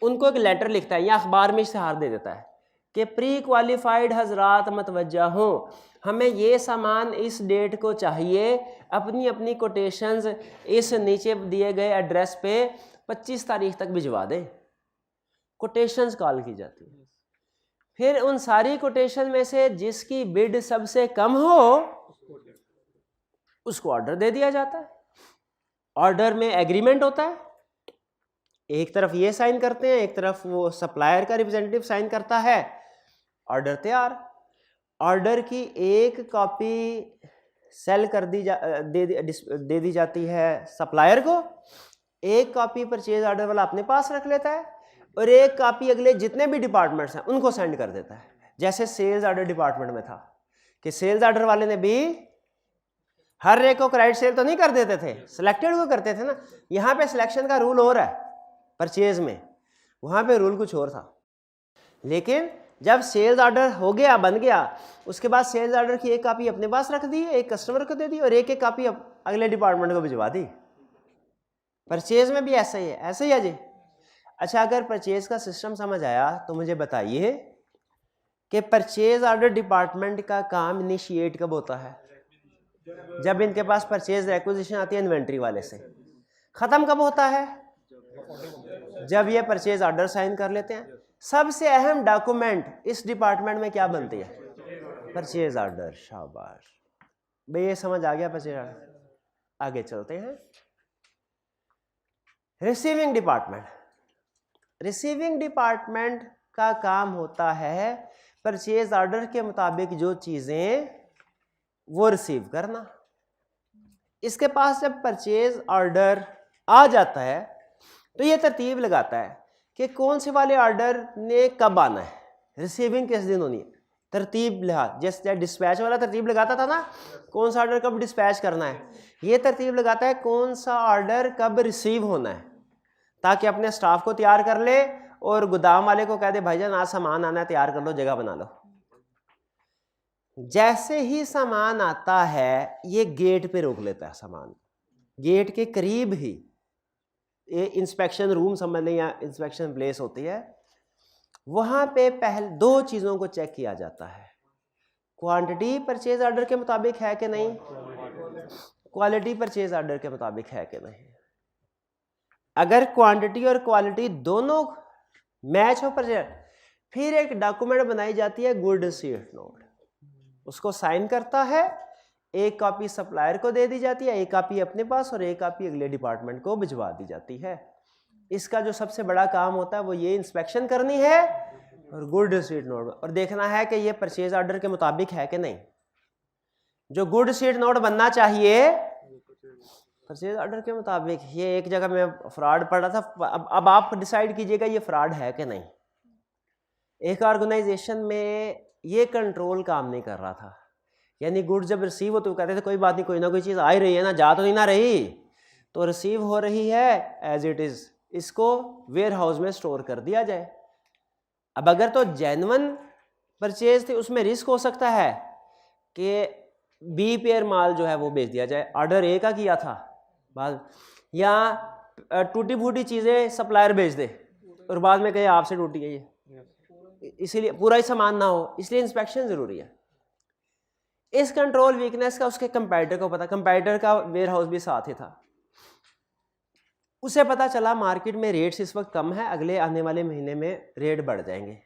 उनको एक लेटर लिखता है या अखबार में इश्तिहार दे देता है कि प्री क्वालिफाइड हजरात मतवज्जा हो, हमें ये सामान इस डेट को चाहिए, अपनी अपनी कोटेशंस इस नीचे दिए गए एड्रेस पे 25 तारीख तक भिजवा दें। कोटेशंस कॉल की जाती है। फिर उन सारी कोटेशन में से जिसकी बिड सबसे कम हो उसको ऑर्डर दे दिया जाता है। ऑर्डर में एग्रीमेंट होता है, एक तरफ ये साइन करते हैं, एक तरफ वो सप्लायर का रिप्रेजेंटेटिव साइन करता है, ऑर्डर तैयार। ऑर्डर की एक कॉपी सेल कर दे दी जाती है सप्लायर को, एक कॉपी परचेज ऑर्डर वाला अपने पास रख लेता है और एक कॉपी अगले जितने भी डिपार्टमेंट्स हैं उनको सेंड कर देता है। जैसे सेल्स ऑर्डर डिपार्टमेंट में था कि सेल्स ऑर्डर वाले ने भी हर एक को क्रेडिट सेल तो नहीं कर देते थे, सिलेक्टेड को करते थे ना। यहाँ पे सिलेक्शन का रूल और है परचेज में, वहाँ पे रूल कुछ और था। लेकिन जब सेल्स ऑर्डर हो गया, बन गया, उसके बाद सेल्स ऑर्डर की एक कॉपी अपने पास रख दी, एक कस्टमर को दे दी और एक एक कॉपी अगले डिपार्टमेंट को भिजवा दी। परचेज में भी ऐसा ही है, ऐसे ही है जी। अच्छा, अगर परचेज का सिस्टम समझ आया तो मुझे बताइए कि परचेज ऑर्डर डिपार्टमेंट का काम इनिशिएट कब होता है? जब इनके पास परचेज रिक्विजिशन आती है इन्वेंट्री वाले से। खत्म कब होता है? जब ये परचेज ऑर्डर साइन कर लेते हैं। सबसे अहम डॉक्यूमेंट इस डिपार्टमेंट में क्या बनती है? Purchase order. शाबाश भाई, ये समझ आ गया परचेज ऑर्डर। आगे चलते हैं। Receiving department. रिसीविंग डिपार्टमेंट का काम होता है परचेज ऑर्डर के मुताबिक जो चीजें वो रिसीव करना। इसके पास जब परचेज ऑर्डर आ जाता है तो ये तरतीब लगाता है कि कौन से वाले ऑर्डर ने कब आना है, रिसीविंग किस दिन होनी है। तरतीब लिहाज, जैसे डिस्पैच वाला तरतीब लगाता था ना, कौन सा ऑर्डर कब डिस्पैच करना है, ये तरतीब लगाता है कौन सा ऑर्डर कब रिसीव होना है, ताकि अपने स्टाफ को तैयार कर ले और गोदाम वाले को कह दे भाईजान आज सामान आना है, तैयार कर लो, जगह बना लो। जैसे ही सामान आता है ये गेट पे रोक लेता है सामान, गेट के करीब ही ये इंस्पेक्शन रूम समझ लें या इंस्पेक्शन प्लेस होती है, वहां पे पहले दो चीजों को चेक किया जाता है। क्वांटिटी परचेज ऑर्डर के मुताबिक है कि नहीं, क्वालिटी परचेज ऑर्डर के मुताबिक है कि नहीं। अगर क्वांटिटी और क्वालिटी दोनों मैच हो परचेज, फिर एक डॉक्यूमेंट बनाई जाती है गुड रिसीट नोट, उसको साइन करता है, एक कॉपी सप्लायर को दे दी जाती है, एक कॉपी अपने पास और एक कॉपी अगले डिपार्टमेंट को भिजवा दी जाती है। इसका जो सबसे बड़ा काम होता है वो ये इंस्पेक्शन करनी है और गुड रिसीट नोट और देखना है कि ये परचेज ऑर्डर के मुताबिक है कि नहीं। जो गुड रिसीट नोट बनना चाहिए परचेज ऑर्डर के मुताबिक। ये एक जगह में फ्रॉड पड़ा था, अब आप डिसाइड कीजिएगा ये फ्रॉड है कि नहीं। एक ऑर्गेनाइजेशन में ये कंट्रोल काम नहीं कर रहा था, यानी गुड जब रिसीव हो तो कहते थे कोई बात नहीं, कोई ना कोई चीज़ आ ही रही है ना, जा तो नहीं ना रही, तो रिसीव हो रही है एज इट इज़, इसको वेयर हाउस में स्टोर कर दिया जाए। अब अगर तो जेन्युइन परचेज थे, उसमें रिस्क हो सकता है कि बी पेयर माल जो है वो बेच दिया जाए, ऑर्डर ए का किया था बाद, या टूटी फूटी चीज़ें सप्लायर बेच दे और बाद में कहे आपसे टूटी है ये, इसीलिए पूरा ही सामान ना हो, इसलिए इंस्पेक्शन ज़रूरी है। इस कंट्रोल वीकनेस का उसके कंपैरेटर को पता, कंपैरेटर का वेयर हाउस भी साथ ही था, उसे पता चला मार्केट में रेट्स इस वक्त कम है, अगले आने वाले महीने में रेट बढ़ जाएंगे।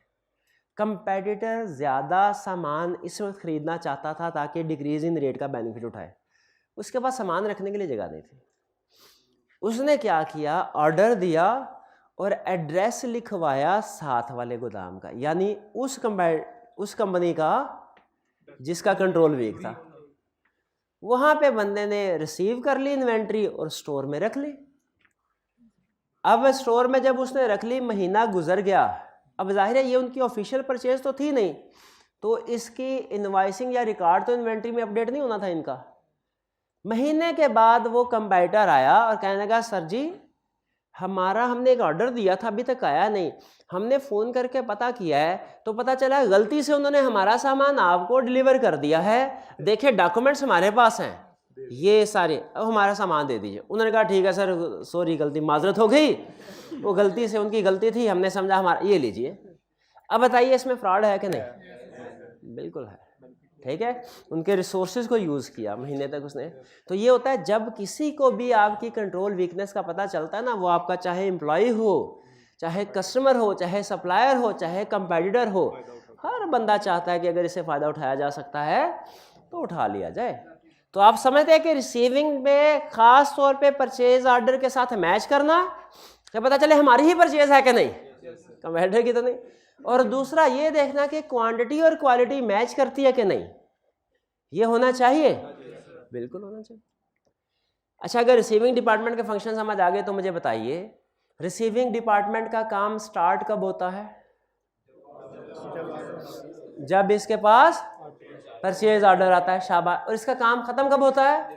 कंपैरेटर ज़्यादा सामान इस वक्त ख़रीदना चाहता था ताकि डिक्रीज इन रेट का बेनिफिट उठाए, उसके पास सामान रखने के लिए जगह नहीं थी। उसने क्या किया, ऑर्डर दिया और एड्रेस लिखवाया साथ वाले गोदाम का, यानी उस कंपनी का जिसका कंट्रोल वीक था। वहां पे बंदे ने रिसीव कर ली इन्वेंट्री और स्टोर में रख ली। अब स्टोर में जब उसने रख ली, महीना गुजर गया, अब जाहिर है ये उनकी ऑफिशियल परचेज तो थी नहीं, तो इसकी इनवाइसिंग या रिकॉर्ड तो इन्वेंट्री में अपडेट नहीं होना था इनका। महीने के बाद वो कंबाइटर आया और कहने लगा सर जी हमने एक ऑर्डर दिया था अभी तक आया नहीं, हमने फ़ोन करके पता किया है तो पता चला गलती से उन्होंने हमारा सामान आपको डिलीवर कर दिया है, देखिए डॉक्यूमेंट्स हमारे पास हैं ये सारे, अब हमारा सामान दे दीजिए। उन्होंने कहा ठीक है सर, सॉरी गलती माजरत हो गई, वो गलती से उनकी गलती थी, हमने समझा हमारा, ये लीजिए। अब बताइए इसमें फ्रॉड है कि नहीं? बिल्कुल है, ठीक है, उनके रिसोर्सेज को यूज़ किया महीने तक उसने। तो ये होता है जब किसी को भी आपकी कंट्रोल वीकनेस का पता चलता है ना, वो आपका चाहे एम्प्लॉय हो, चाहे कस्टमर हो, चाहे सप्लायर हो, चाहे कंपेटिटर हो, हर बंदा चाहता है कि अगर इससे फ़ायदा उठाया जा सकता है तो उठा लिया जाए। तो तो आप समझते हैं कि रिसीविंग में खास तौर पे परचेज ऑर्डर के साथ मैच करना, क्या पता चले हमारी ही परचेज है कि नहीं, कंपेटिटर की तो नहीं। और दूसरा ये देखना कि क्वांटिटी और क्वालिटी मैच करती है कि नहीं, ये होना चाहिए, बिल्कुल होना चाहिए। अच्छा, अगर रिसीविंग डिपार्टमेंट के फंक्शन समझ आ गए तो मुझे बताइए रिसीविंग डिपार्टमेंट का काम स्टार्ट कब होता है? जब इसके पास परचेज ऑर्डर आता है, शाबाश। और इसका काम खत्म कब होता है?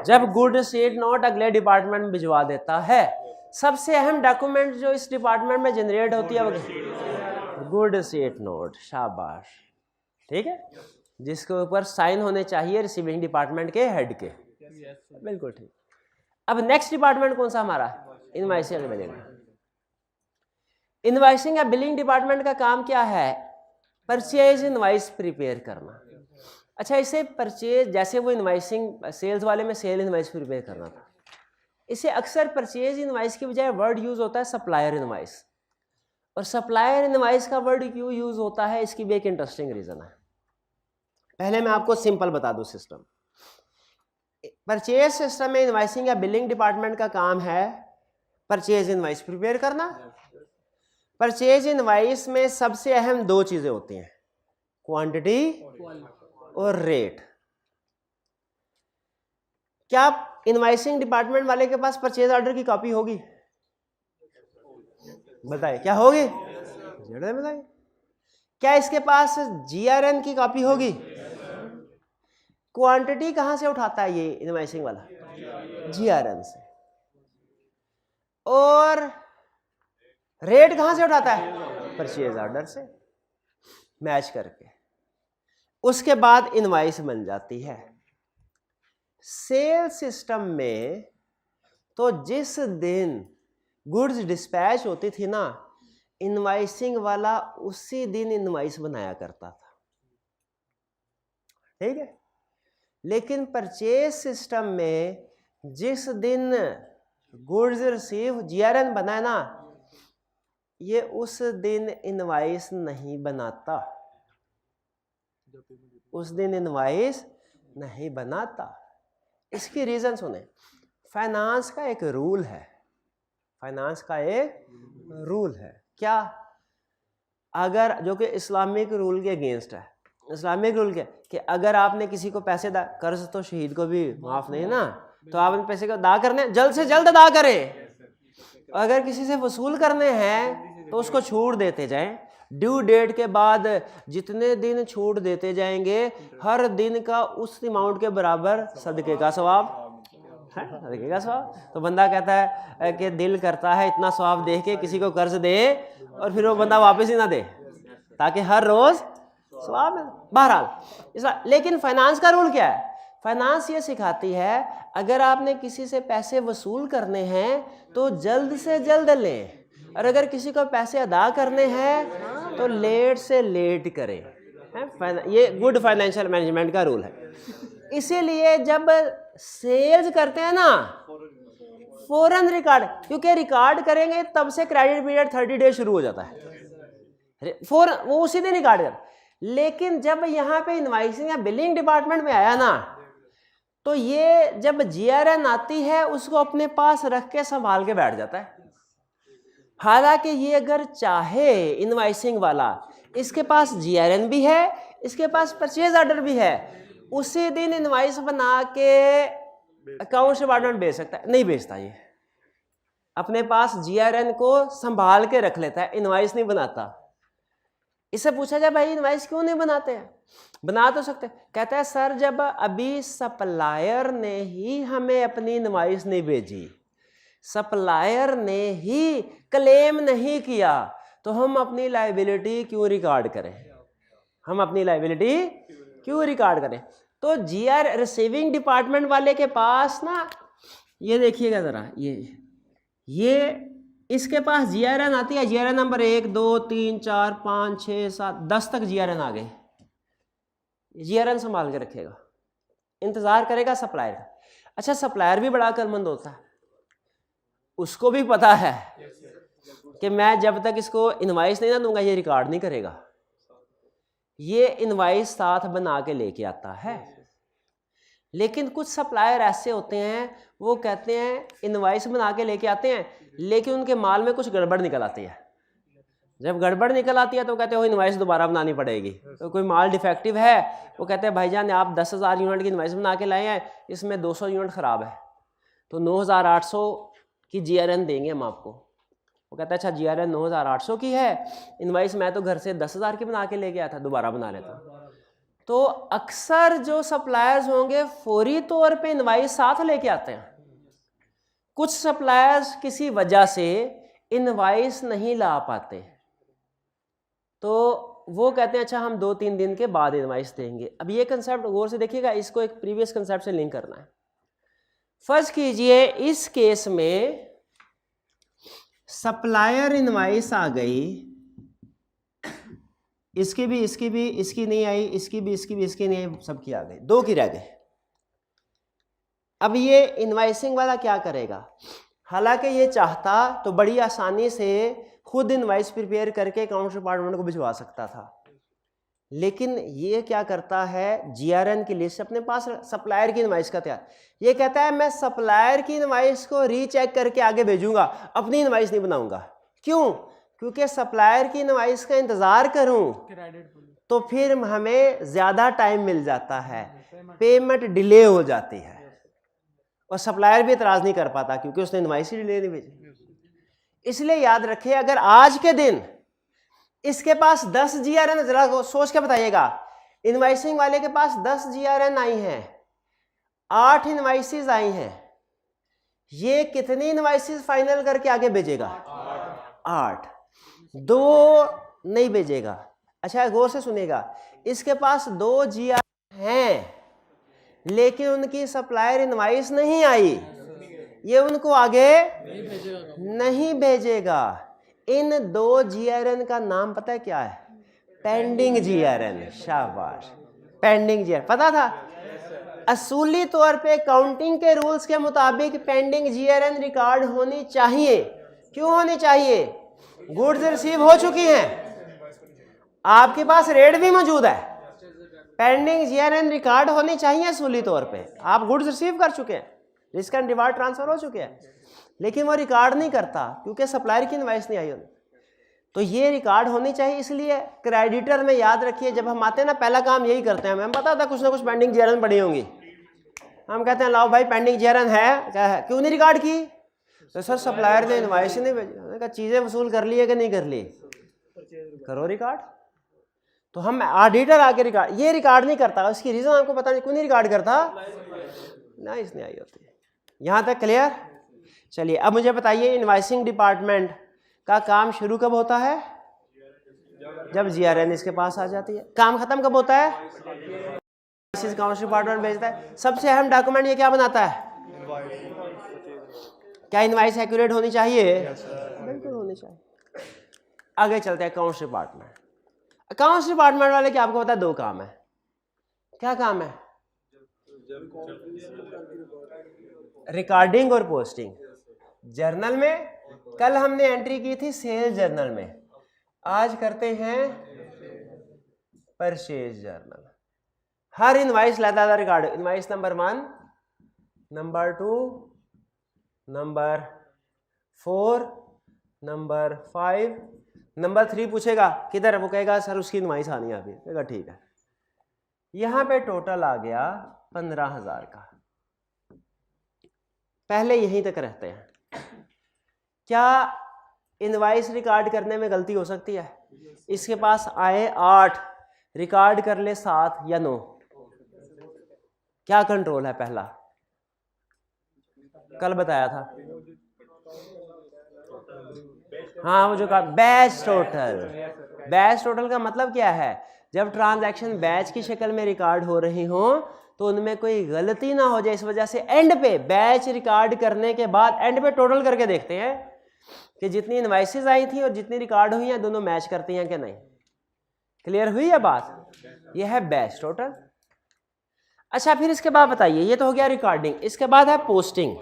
जब गुड सीट नोट अगले डिपार्टमेंट में भिजवा देता है। सबसे अहम डॉक्यूमेंट जो इस डिपार्टमेंट में जनरेट होती है वो गुड सीट नोट, शाबाश, ठीक है, जिसके ऊपर साइन होने चाहिए रिसीविंग डिपार्टमेंट के हेड के, बिल्कुल ठीक। अब नेक्स्ट डिपार्टमेंट कौन सा हमारा? Invoicing and billing. इनवॉइसिंग या बिलिंग डिपार्टमेंट का काम क्या है? परचेज इनवॉइस प्रिपेयर करना। अच्छा, इसे परचेज, जैसे वो इनवॉइसिंग सेल्स वाले में सेल इनवॉइस प्रिपेयर करना था, इसे अक्सर परचेज इनवॉइस की बजाय वर्ड यूज होता है सप्लायर इनवॉइस। और सप्लायर इनवॉइस का वर्ड क्यों यूज होता है, इसकी भी एक इंटरेस्टिंग रीजन है। पहले मैं आपको सिंपल बता दूं सिस्टम। परचेज सिस्टम में इनवॉइसिंग या बिलिंग डिपार्टमेंट का काम है परचेज इनवॉइस प्रिपेयर करना। परचेज इनवॉइस में सबसे अहम दो चीजें होती हैं, क्वांटिटी और रेट। क्या इनवॉइसिंग डिपार्टमेंट वाले के पास परचेज ऑर्डर की कॉपी होगी? बताइए, क्या होगी? बताइए, क्या इसके पास जीआरएन की कॉपी होगी? क्वांटिटी कहां से उठाता है ये इनवॉइसिंग वाला? जीआरएन से। और रेट कहां से उठाता है? परचेज ऑर्डर से मैच करके। उसके बाद इनवॉइस बन जाती है। सेल सिस्टम में तो जिस दिन गुड्स डिस्पैच होती थी ना, इनवॉइसिंग वाला उसी दिन इनवॉइस बनाया करता था, ठीक है। लेकिन परचेज सिस्टम में जिस दिन गुड्स रिसीव जीआरएन बनाए ना, ये उस दिन इनवॉइस नहीं बनाता, उस दिन इनवॉइस नहीं बनाता। इसकी रीजन सुने। फाइनेंस का एक रूल है, फाइनेंस का एक रूल है क्या? अगर जो कि इस्लामिक रूल के अगेंस्ट है। इस्लामिक रूल क्या? कि अगर आपने किसी को पैसे दा, कर्ज तो शहीद को भी माफ नहीं ना, तो आप इन पैसे को अदा करने, जल्द से जल्द अदा करें। अगर किसी से वसूल करने हैं तो उसको छूट देते जाएं। ड्यू डेट के बाद जितने दिन छूट देते जाएंगे, हर दिन का उस अमाउंट के बराबर सदके का सवाब है, सदके का सवाब। तो बंदा कहता है कि दिल करता है इतना सवाब देख के किसी को कर्ज दे और फिर वो बंदा वापस ही ना दे, ताकि हर रोज सवाब है। बहरहाल, लेकिन फाइनेंस का रूल क्या है? फाइनेंस ये सिखाती है अगर आपने किसी से पैसे वसूल करने हैं तो जल्द से जल्द लें, और अगर किसी को पैसे अदा करने हैं तो लेट से लेट करें। ये गुड फाइनेंशियल मैनेजमेंट का रूल है। इसीलिए जब सेल्स करते हैं ना, फौरन रिकॉर्ड, क्योंकि रिकॉर्ड करेंगे तब से क्रेडिट पीरियड 30 डेज शुरू हो जाता है, फौरन वो उसी दिन रिकॉर्ड कर। लेकिन जब यहाँ पे इनवॉइसिंग या बिलिंग डिपार्टमेंट में आया ना, तो ये जब जीआरएन आती है उसको अपने पास रख के संभाल के बैठ जाता है। हालांकि ये अगर चाहे इनवॉइसिंग वाला, इसके पास जीआरएन भी है, इसके पास परचेज ऑर्डर भी है, उसी दिन इनवॉइस बना के अकाउंट्स डिपार्टमेंट भेज सकता है। नहीं भेजता, ये अपने पास जीआरएन को संभाल के रख लेता है, इनवॉइस नहीं बनाता। इससे पूछा जाए भाई इनवॉइस क्यों नहीं बनाते हैं? बना तो सकते। कहता है सर जब अभी सप्लायर ने ही हमें अपनी इनवॉइस नहीं भेजी, सप्लायर ने ही क्लेम नहीं किया, तो हम अपनी लायबिलिटी क्यों रिकॉर्ड करें? हम अपनी लायबिलिटी क्यों रिकॉर्ड करें? तो जीआर रिसीविंग डिपार्टमेंट वाले के पास ना, ये देखिएगा जरा, ये इसके पास जीआरएन आती है, जीआरएन नंबर 1 2 3 4 5 6 7 10 तक जीआरएन आ गए। जीआरएन संभाल के रखेगा, इंतजार करेगा सप्लायर का। अच्छा, सप्लायर भी बड़ा अक्लमंद होता है, उसको भी पता है कि मैं जब तक इसको इनवॉइस नहीं ना दूंगा ये रिकॉर्ड नहीं करेगा। ये इनवाइस साथ बना के लेके आता है। लेकिन कुछ सप्लायर ऐसे होते हैं, वो कहते हैं इनवाइस बना के लेके आते हैं, लेकिन उनके माल में कुछ गड़बड़ निकल आती है। जब गड़बड़ निकल आती है तो कहते हो इनवाइस दोबारा बनानी पड़ेगी। तो कोई माल डिफेक्टिव है, वो कहते हैं भाईजान आप 10,000 यूनिट की इनवाइस बना के लाए हैं, इसमें 200 यूनिट ख़राब है, तो 9,800 की GRN देंगे हम आपको। वो कहता है अच्छा GRN 9,800 की है, इनवाइस मैं तो घर से 10,000 की बना के लेके आया था, दोबारा बना लेता। तो अक्सर जो सप्लायर्स होंगे फौरी तौर पे इनवाइस साथ लेके आते हैं। कुछ सप्लायर्स किसी वजह से इनवाइस नहीं ला पाते, तो वो कहते हैं अच्छा हम 2-3 दिन के बाद इनवाइस देंगे। अब ये कंसेप्ट गौर से देखिएगा, इसको एक प्रीवियस कंसेप्ट से लिंक करना है। फर्ज कीजिए इस केस में सप्लायर इनवाइस आ गई, इसकी भी इसकी नहीं आई, इसकी नहीं आई, सबकी आ गई, 2 की रह गई। अब ये इनवाइसिंग वाला क्या करेगा? हालांकि ये चाहता तो बड़ी आसानी से खुद इनवाइस प्रिपेयर करके अकाउंट्स डिपार्टमेंट को भिजवा सकता था, लेकिन ये क्या करता है, GRN की लिस्ट अपने पास, सप्लायर की इनवाइस का तैयार, ये कहता है मैं सप्लायर की इनवाइस को रीचेक करके आगे भेजूंगा, अपनी इनवाइस नहीं बनाऊंगा। क्यों? क्योंकि सप्लायर की इनवाइस का इंतजार करूं तो फिर हमें ज्यादा टाइम मिल जाता है, पेमेंट डिले हो जाती है, और सप्लायर भी एतराज नहीं कर पाता क्योंकि उसने इनवाइस ही डिले नहीं भेजी। इसलिए याद रखिए, अगर आज के दिन इसके पास 10 GRN, जरा सोच के बताइएगा, इनवाइसिंग वाले के पास 10 GRN आई हैं, 8 इनवाइसेस आई हैं, ये कितनी इनवाइसेस फाइनल करके आगे भेजेगा? 8, 2 नहीं भेजेगा। अच्छा गौर से सुनिएगा, इसके पास 2 GRN हैं लेकिन उनकी सप्लायर इनवाइस नहीं आई, ये उनको आगे नहीं भेजेगा। इन 2 GRN का नाम पता है क्या है? Pending GRN। शाबाश, पेंडिंग GRN पता था? असूली तौर पे काउंटिंग के रूल्स के मुताबिक पेंडिंग GRN रिकॉर्ड होनी चाहिए। क्यों होनी चाहिए? गुड्स रिसीव हो चुकी हैं, आपके पास रेट भी मौजूद है, पेंडिंग GRN रिकॉर्ड होनी चाहिए असूली तौर पे। आप गुड्स रिसीव कर चुके हैं, रिस्क एंड रिवार्ड ट्रांसफर हो चुके हैं, लेकिन वो रिकॉर्ड नहीं करता क्योंकि सप्लायर की इनवाइस नहीं आई होनी। तो ये रिकॉर्ड होनी चाहिए। इसलिए क्रेडिटर में याद रखिए, जब हम आते हैं ना, पहला काम यही करते हैं, हमें पता था कुछ ना कुछ पेंडिंग GRN पड़ी होंगी, हम कहते हैं लाओ भाई पेंडिंग GRN है, क्या है, क्यों नहीं रिकॉर्ड की? तो सर सप्लायर ने इनवाइस ही नहीं भेजी। चीजें वसूल कर ली है कि नहीं कर ली? करो रिकॉर्ड। तो हम ऑडिटर आके रिकॉर्ड, ये रिकॉर्ड नहीं करता, उसकी रीजन आपको पता नहीं, क्यों नहीं रिकॉर्ड करता? ना इसने आई होती है। यहां तक क्लियर? चलिए अब मुझे बताइए, इनवाइसिंग डिपार्टमेंट का काम शुरू कब होता है? जब GRN इसके पास आ जाती है। काम खत्म कब होता है? अकाउंट्स डिपार्टमेंट भेजता है। सबसे अहम डॉक्यूमेंट ये क्या बनाता है? क्या इनवाइस एक्यूरेट होनी चाहिए? बिल्कुल होनी चाहिए। आगे चलते हैं अकाउंट्स डिपार्टमेंट। अकाउंट्स डिपार्टमेंट वाले की आपको पता है 2 काम है। क्या काम है? रिकॉर्डिंग और पोस्टिंग। जर्नल में कल हमने एंट्री की थी सेल्स जर्नल में, आज करते हैं परचेज जर्नल। हर इनवाइस लाता था record, invoice number 1, number 2, number 4, number 5, number 3 पूछेगा किधर, वो कहेगा सर उसकी इनवाइस आनी है अभी, कहेगा ठीक है। यहां पे टोटल आ गया 15,000 का। पहले यहीं तक रहते हैं। क्या इनवाइस रिकॉर्ड करने में गलती हो सकती है? इसके पास आए 8, रिकॉर्ड कर ले 7 या 9, क्या कंट्रोल है? पहला कल बताया था, हाँ वो जो कहा बैच टोटल। बैच टोटल का मतलब क्या है? जब ट्रांजैक्शन बैच की शक्ल में रिकॉर्ड हो रही हो तो उनमें कोई गलती ना हो जाए, इस वजह से एंड पे बैच रिकॉर्ड करने के बाद एंड पे टोटल करके देखते हैं कि जितनी इनवाइसेस आई थी और जितनी रिकॉर्ड हुई हैं दोनों मैच करती हैं कि नहीं। क्लियर हुई है बात? यह है बैच टोटल। अच्छा फिर इसके बाद बताइए, ये तो हो गया रिकॉर्डिंग, इसके बाद है पोस्टिंग।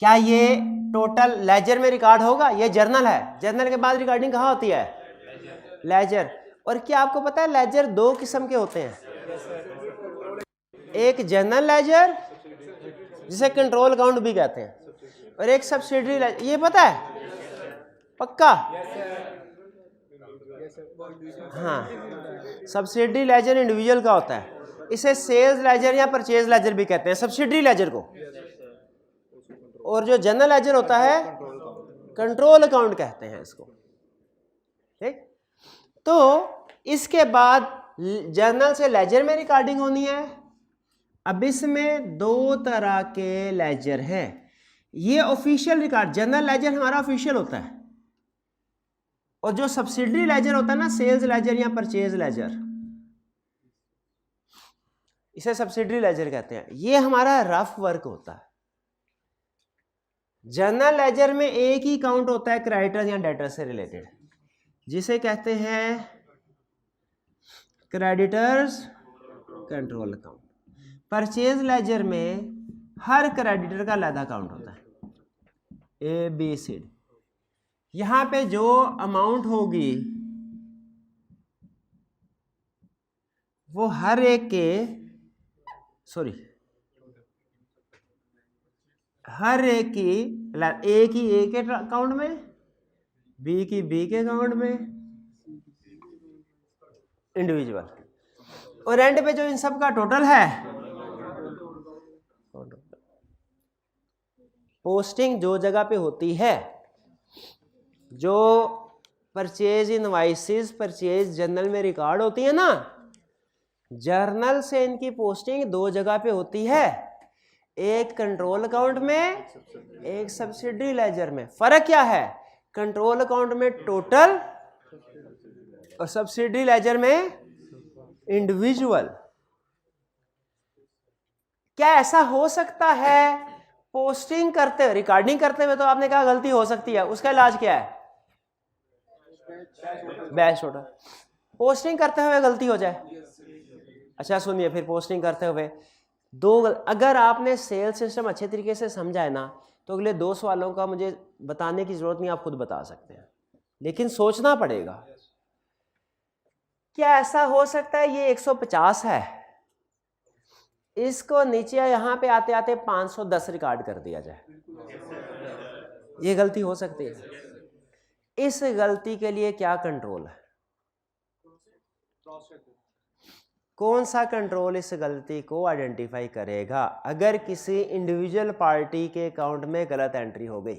क्या ये टोटल लेजर में रिकॉर्ड होगा? ये जर्नल है, जर्नल के बाद रिकॉर्डिंग कहाँ होती है? लेजर। और क्या आपको पता है लेजर दो किस्म के होते हैं, एक जनरल लेजर जिसे कंट्रोल अकाउंट भी कहते हैं और एक सब्सिडरी लेजर, ये पता है पक्का? हाँ, सब्सिडरी लेजर इंडिविजुअल का होता है, इसे सेल्स लेजर या परचेज लेजर भी कहते हैं सब्सिडरी लेजर को, और जो जनरल लेजर होता है कंट्रोल अकाउंट कहते हैं इसको। ठीक, तो इसके बाद जर्नल से लेजर में रिकॉर्डिंग होनी है। अब इसमें दो तरह के लेजर हैं, ये ऑफिशियल रिकॉर्ड, जनरल लेजर हमारा ऑफिशियल होता है, और जो सब्सिडरी लेजर होता है ना, सेल्स लेजर या परचेज लेजर, इसे सब्सिडरी लेजर कहते हैं, ये हमारा रफ वर्क होता है। जनरल लेजर में एक ही काउंट होता है क्रेडिटर्स या डेटर्स से रिलेटेड, जिसे कहते हैं creditors control account. Purchase laser में हर क्रेडिटर का अलग अकाउंट होता है, ए बी सी डी। यहां पे जो अमाउंट होगी वो हर एक के हर एक की ए की ए के अकाउंट में, बी की बी के अकाउंट में, इंडिविजुअल, और एंड पे जो इन सब का टोटल है, पोस्टिंग जो जगह पे होती है, जो परचेज इनवाइसेस परचेज जर्नल में रिकॉर्ड होती है ना, जर्नल से इनकी पोस्टिंग दो जगह पे होती है, एक कंट्रोल अकाउंट में, एक सब्सिडरी लेजर में। फर्क क्या है? कंट्रोल अकाउंट में टोटल और सब्सिडरी लेजर में इंडिविजुअल। क्या ऐसा हो सकता है पोस्टिंग करते हुए, रिकॉर्डिंग करते हुए तो आपने कहा गलती हो सकती है, उसका इलाज क्या है? Batch order. पोस्टिंग करते हुए गलती हो जाए, अच्छा सुनिए, फिर पोस्टिंग करते हुए अगर आपने सेल्स सिस्टम अच्छे तरीके से समझा है ना, तो अगले दो सवालों का मुझे बताने की जरूरत नहीं, आप खुद बता सकते हैं, लेकिन सोचना पड़ेगा। क्या ऐसा हो सकता है ये 150 है, इसको नीचे यहां पे आते आते 510 रिकॉर्ड कर दिया जाए? ये गलती हो सकती है। इस गलती के लिए क्या कंट्रोल है? कौन सा कंट्रोल इस गलती को आइडेंटिफाई करेगा अगर किसी इंडिविजुअल पार्टी के अकाउंट में गलत एंट्री हो गई?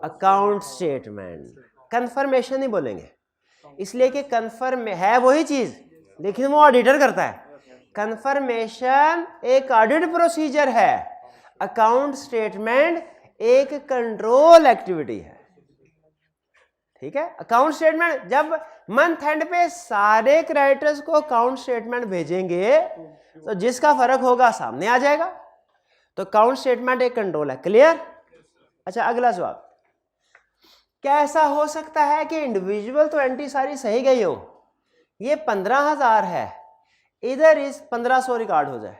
Account statement. कंफर्मेशन ही बोलेंगे, इसलिए कि कंफर्म है वही चीज, लेकिन वो ऑडिटर करता है। कंफर्मेशन एक ऑडिट प्रोसीजर है, अकाउंट स्टेटमेंट एक कंट्रोल एक्टिविटी है। ठीक है, अकाउंट स्टेटमेंट जब मंथ एंड पे सारे क्रेडिटर्स को अकाउंट स्टेटमेंट भेजेंगे तो जिसका फर्क होगा सामने आ जाएगा, तो अकाउंट स्टेटमेंट एक कंट्रोल है। क्लियर? अच्छा, अगला सवाल, क्या ऐसा हो सकता है कि इंडिविजुअल तो एंट्री सारी सही गई हो, ये 15,000 है, इधर इस 1500 रिकॉर्ड हो जाए?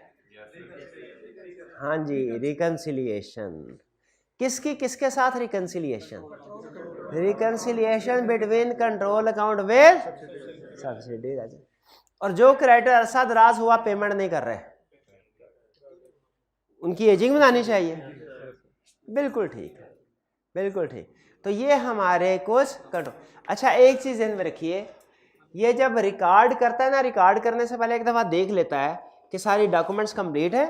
हाँ जी, रिकंसिलिएशन। किसकी किसके साथ reconciliation? Reconciliation between control account with subsidy ledger. और जो क्रेडिटर अरसा दराज हुआ पेमेंट नहीं कर रहे, उनकी एजिंग बनानी चाहिए। बिल्कुल ठीक है, बिल्कुल ठीक। तो ये हमारे कुछ कंट्रोल। अच्छा, एक चीज ध्यान में रखिए, ये जब रिकॉर्ड करता है ना, रिकॉर्ड करने से पहले एक दफा देख लेता है कि सारी डॉक्यूमेंट्स कंप्लीट है,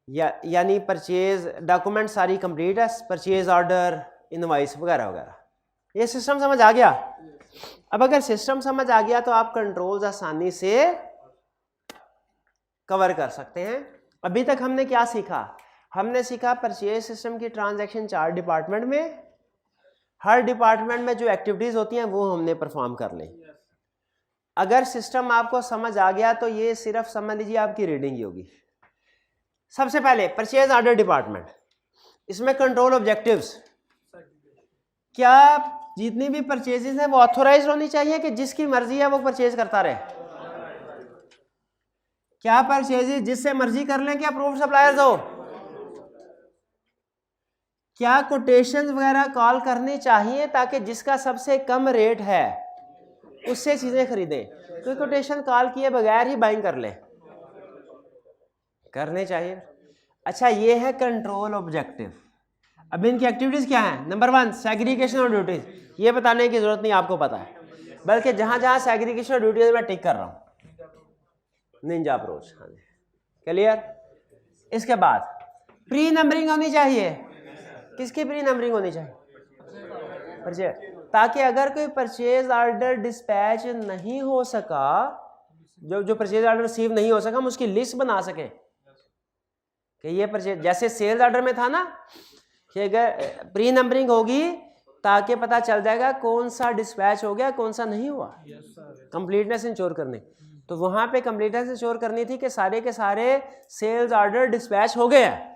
यानी परचेज डॉक्यूमेंट सारी कंप्लीट है, परचेज ऑर्डर, इनवॉइस वगैरह वगैरह। ये सिस्टम समझ आ गया? अब अगर सिस्टम समझ आ गया तो आप कंट्रोल्स आसानी से कवर कर सकते हैं। अभी तक हमने क्या सीखा? हमने सीखा परचेज सिस्टम की ट्रांजैक्शन 4 डिपार्टमेंट में, हर डिपार्टमेंट में जो एक्टिविटीज होती हैं वो हमने परफॉर्म कर ली। अगर सिस्टम आपको समझ आ गया तो ये सिर्फ समझ लीजिए आपकी रीडिंग ही होगी। सबसे पहले परचेज ऑर्डर डिपार्टमेंट, इसमें कंट्रोल ऑब्जेक्टिव्स। क्या जितनी भी परचेजेस हैं वो ऑथोराइज्ड होनी चाहिए कि जिसकी मर्जी है वो परचेज करता रहे? क्या परचेजेस जिससे मर्जी कर लें कि अप्रूव्ड सप्लायर्स हो? क्या कोटेशन वगैरह कॉल करनी चाहिए ताकि जिसका सबसे कम रेट है उससे चीजें खरीदें? कोई कोटेशन कॉल किए बगैर ही बाइंग कर लें? करने चाहिए। अच्छा, ये है कंट्रोल ऑब्जेक्टिव। अब इनकी एक्टिविटीज क्या है? नंबर 1 सेग्रीगेशन और ड्यूटीज। ये बताने की जरूरत नहीं, आपको पता है, बल्कि जहां जहां सेग्रीगेशन और ड्यूटीज मैं टिक कर रहा हूं। निंजा अप्रोच, हाँ जी, क्लियर। इसके बाद प्री नंबरिंग होनी चाहिए। किसकी प्री नंबरिंग होनी चाहिए? परचेज, ताकि अगर कोई परचेज ऑर्डर डिस्पैच नहीं हो सका, जो परचेज ऑर्डर रिसीव नहीं हो सका, हम उसकी लिस्ट बना सके कि ये परचेज, जैसे सेल्स ऑर्डर में था ना कि अगर प्री नंबरिंग होगी ताकि पता चल जाएगा कौन सा डिस्पैच हो गया कौन सा नहीं हुआ, कंप्लीटनेस इंश्योर करने। तो वहां पे कंप्लीटनेस इंश्योर करनी थी कि सारे के सारे सेल्स ऑर्डर डिस्पैच हो गए हैं।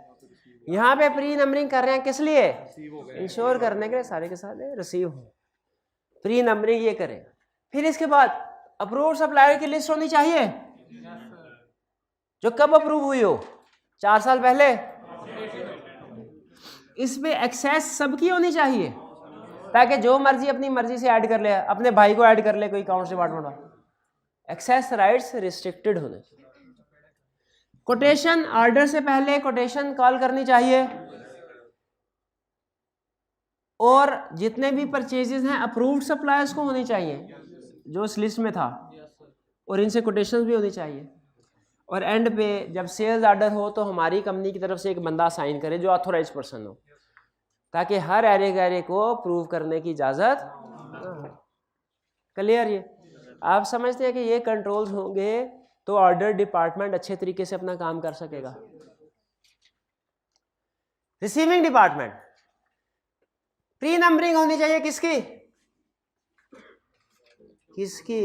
यहाँ पे प्री नंबरिंग कर रहे हैं किस लिए? इंश्योर करने के लिए सारे के सारे रिसीव हो। प्री नंबरिंग ये करें। फिर इसके बाद अप्रूव सप्लायर की लिस्ट होनी चाहिए जो कब अप्रूव हुई हो, 4 साल पहले। इसमें एक्सेस सबकी होनी चाहिए ताकि जो मर्जी अपनी मर्जी से ऐड कर ले, अपने भाई को ऐड कर ले कोई अकाउंट्स डिपार्टमेंट वाला। एक्सेस राइट्स रिस्ट्रिक्टेड होने। कोटेशन ऑर्डर से पहले कोटेशन कॉल करनी चाहिए, और जितने भी परचेजेस हैं अप्रूव्ड सप्लायर्स को होनी चाहिए जो उस लिस्ट में था, और इनसे कोटेशन भी होनी चाहिए। और एंड पे जब सेल्स ऑर्डर हो तो हमारी कंपनी की तरफ से एक बंदा साइन करे जो ऑथोराइज पर्सन हो, ताकि हर एरे गैरे को प्रूव करने की इजाजत ना हो। क्लियर? ये आप समझते हैं कि ये कंट्रोल्स होंगे तो ऑर्डर डिपार्टमेंट अच्छे तरीके से अपना काम कर सकेगा। रिसीविंग डिपार्टमेंट प्री नंबरिंग होनी चाहिए किसकी? किसकी?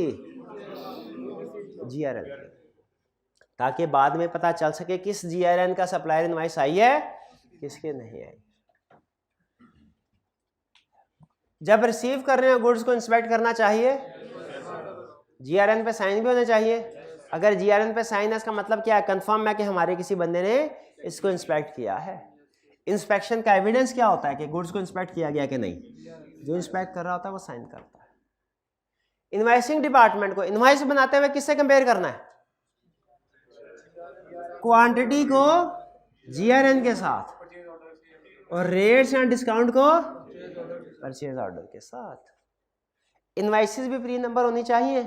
जीआरएन, ताकि बाद में पता चल सके किस जीआरएन का सप्लायर इनवॉइस आई है किसके नहीं आई। जब रिसीव कर रहे हो गुड्स को इंस्पेक्ट करना चाहिए, जीआरएन पे साइन भी होने चाहिए। अगर जीआरएन पे साइन है इसका मतलब क्या है? कंफर्म है कि हमारे किसी बंदे ने इसको इंस्पेक्ट किया है। इंस्पेक्शन का एविडेंस क्या होता है कि गुड्स को इंस्पेक्ट किया गया कि नहीं? जो इंस्पेक्ट कर रहा होता है वो साइन करता है। इनवॉइसिंग डिपार्टमेंट को इनवॉइस बनाते हुए किससे कंपेयर करना है? क्वांटिटी को जीआरएन के साथ, और रेट्स या डिस्काउंट को परचेज ऑर्डर के साथ। इनवॉइसेस भी प्री नंबर होनी चाहिए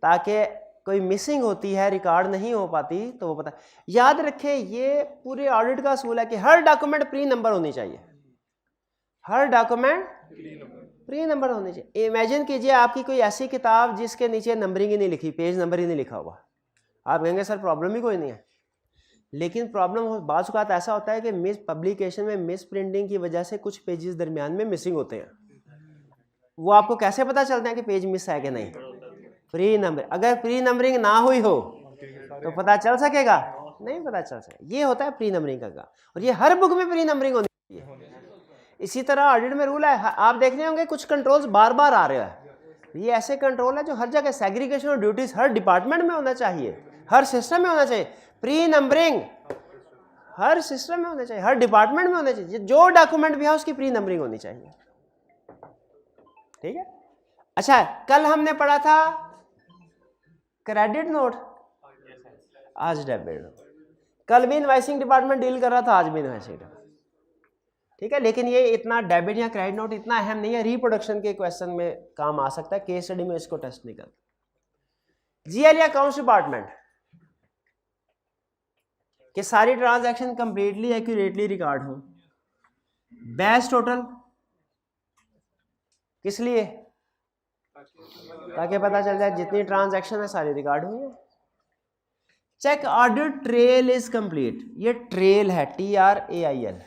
ताकि कोई मिसिंग होती है, रिकॉर्ड नहीं हो पाती तो वो पता। याद रखें ये पूरे ऑडिट का असूल है कि हर डॉक्यूमेंट प्री नंबर होनी चाहिए। हर डॉक्यूमेंट प्री नंबर होनी चाहिए। इमेजिन कीजिए आपकी कोई ऐसी किताब जिसके नीचे नंबरिंग ही नहीं लिखी, पेज नंबर ही नहीं लिखा हुआ, आप कहेंगे सर प्रॉब्लम ही कोई नहीं है। लेकिन प्रॉब्लम बाज़ औक़ात ऐसा होता है कि मिस पब्लिकेशन में मिस प्रिंटिंग की वजह से कुछ पेजेस दरमियान में मिसिंग होते हैं। वो आपको कैसे पता चलता है कि पेज मिस है कि नहीं? Pre number. अगर प्री नंबरिंग ना हुई हो तो पता चल सकेगा? नहीं पता चल सकेगा। ये होता है प्री नंबरिंग का, और ये हर बुक में प्री नंबरिंग होनी चाहिए। इसी तरह ऑडिट में रूल है, आप देख रहे होंगे कुछ कंट्रोल्स बार बार आ रहे हैं। ये ऐसे कंट्रोल है जो हर जगह, सेग्रीगेशन और ड्यूटीज हर डिपार्टमेंट में होना चाहिए, हर सिस्टम में होना चाहिए। प्री नंबरिंग हर सिस्टम में होना चाहिए, हर डिपार्टमेंट में होना चाहिए। जो डॉक्यूमेंट भी है उसकी प्री नंबरिंग होनी चाहिए। ठीक है। अच्छा, कल हमने पढ़ा था क्रेडिट नोट, आज डेबिट नोट। कल भी इनवॉइसिंग डिपार्टमेंट डील कर रहा था, आज भी इनवॉइसिंग डिपार्टमेंट। ठीक है, लेकिन ये इतना डेबिट या क्रेडिट नोट इतना अहम नहीं है, रिप्रोडक्शन के क्वेश्चन में काम आ सकता है, केस स्टडी में इसको टेस्ट नहीं करता। जीएल या अकाउंट्स डिपार्टमेंट कि सारी ट्रांजैक्शन कंप्लीटली एक्यूरेटली रिकॉर्ड हो। बैच टोटल किस लिए? ताकि पता चल जाए जितनी ट्रांजैक्शन है सारी रिकॉर्ड हुई है। Check order trail is complete. ये ट्रेल है, TRAIL,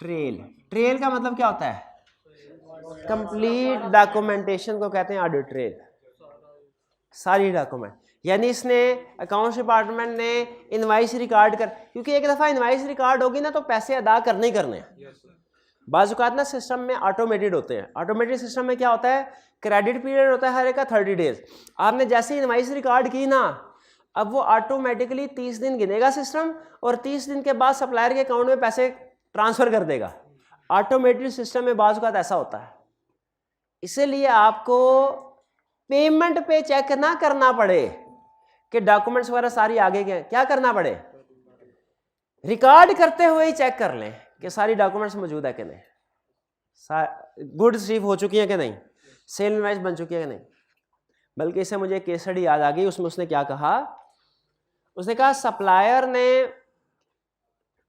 ट्रेल। ट्रेल का मतलब क्या होता है? कंप्लीट डॉक्यूमेंटेशन को कहते हैं ऑर्डर ट्रेल। सारी डॉक्यूमेंट, यानी इसने अकाउंट्स डिपार्टमेंट ने इनवाइस रिकॉर्ड कर, क्योंकि एक दफ़ा इनवाइस रिकॉर्ड होगी ना तो पैसे अदा करने ही करने हैं। बाज़ औक़ात ना सिस्टम में ऑटोमेटेड होते हैं। ऑटोमेटेड सिस्टम में क्या होता है? क्रेडिट पीरियड होता है हर एक का 30 डेज। आपने जैसे ही इनवाइस रिकॉर्ड की ना, अब वो ऑटोमेटिकली 30 दिन गिनेगा सिस्टम, और 30 दिन के बाद सप्लायर के अकाउंट में पैसे ट्रांसफर कर देगा। ऑटोमेटेड सिस्टम में बाज़ औक़ात ऐसा होता है, इसीलिए आपको पेमेंट पे चेक ना करना पड़े कि डॉक्यूमेंट्स वगैरह सारी आगे के, क्या करना पड़े, रिकॉर्ड करते हुए ही चेक कर लें कि सारी डॉक्यूमेंट्स मौजूद है कि नहीं, गुड्स रिसीव हो चुकी हैं कि नहीं, सेल इनवॉइस बन चुकी है कि नहीं। बल्कि इससे मुझे केस स्टडी याद आ गई, उसमें उसने क्या कहा, उसने कहा सप्लायर ने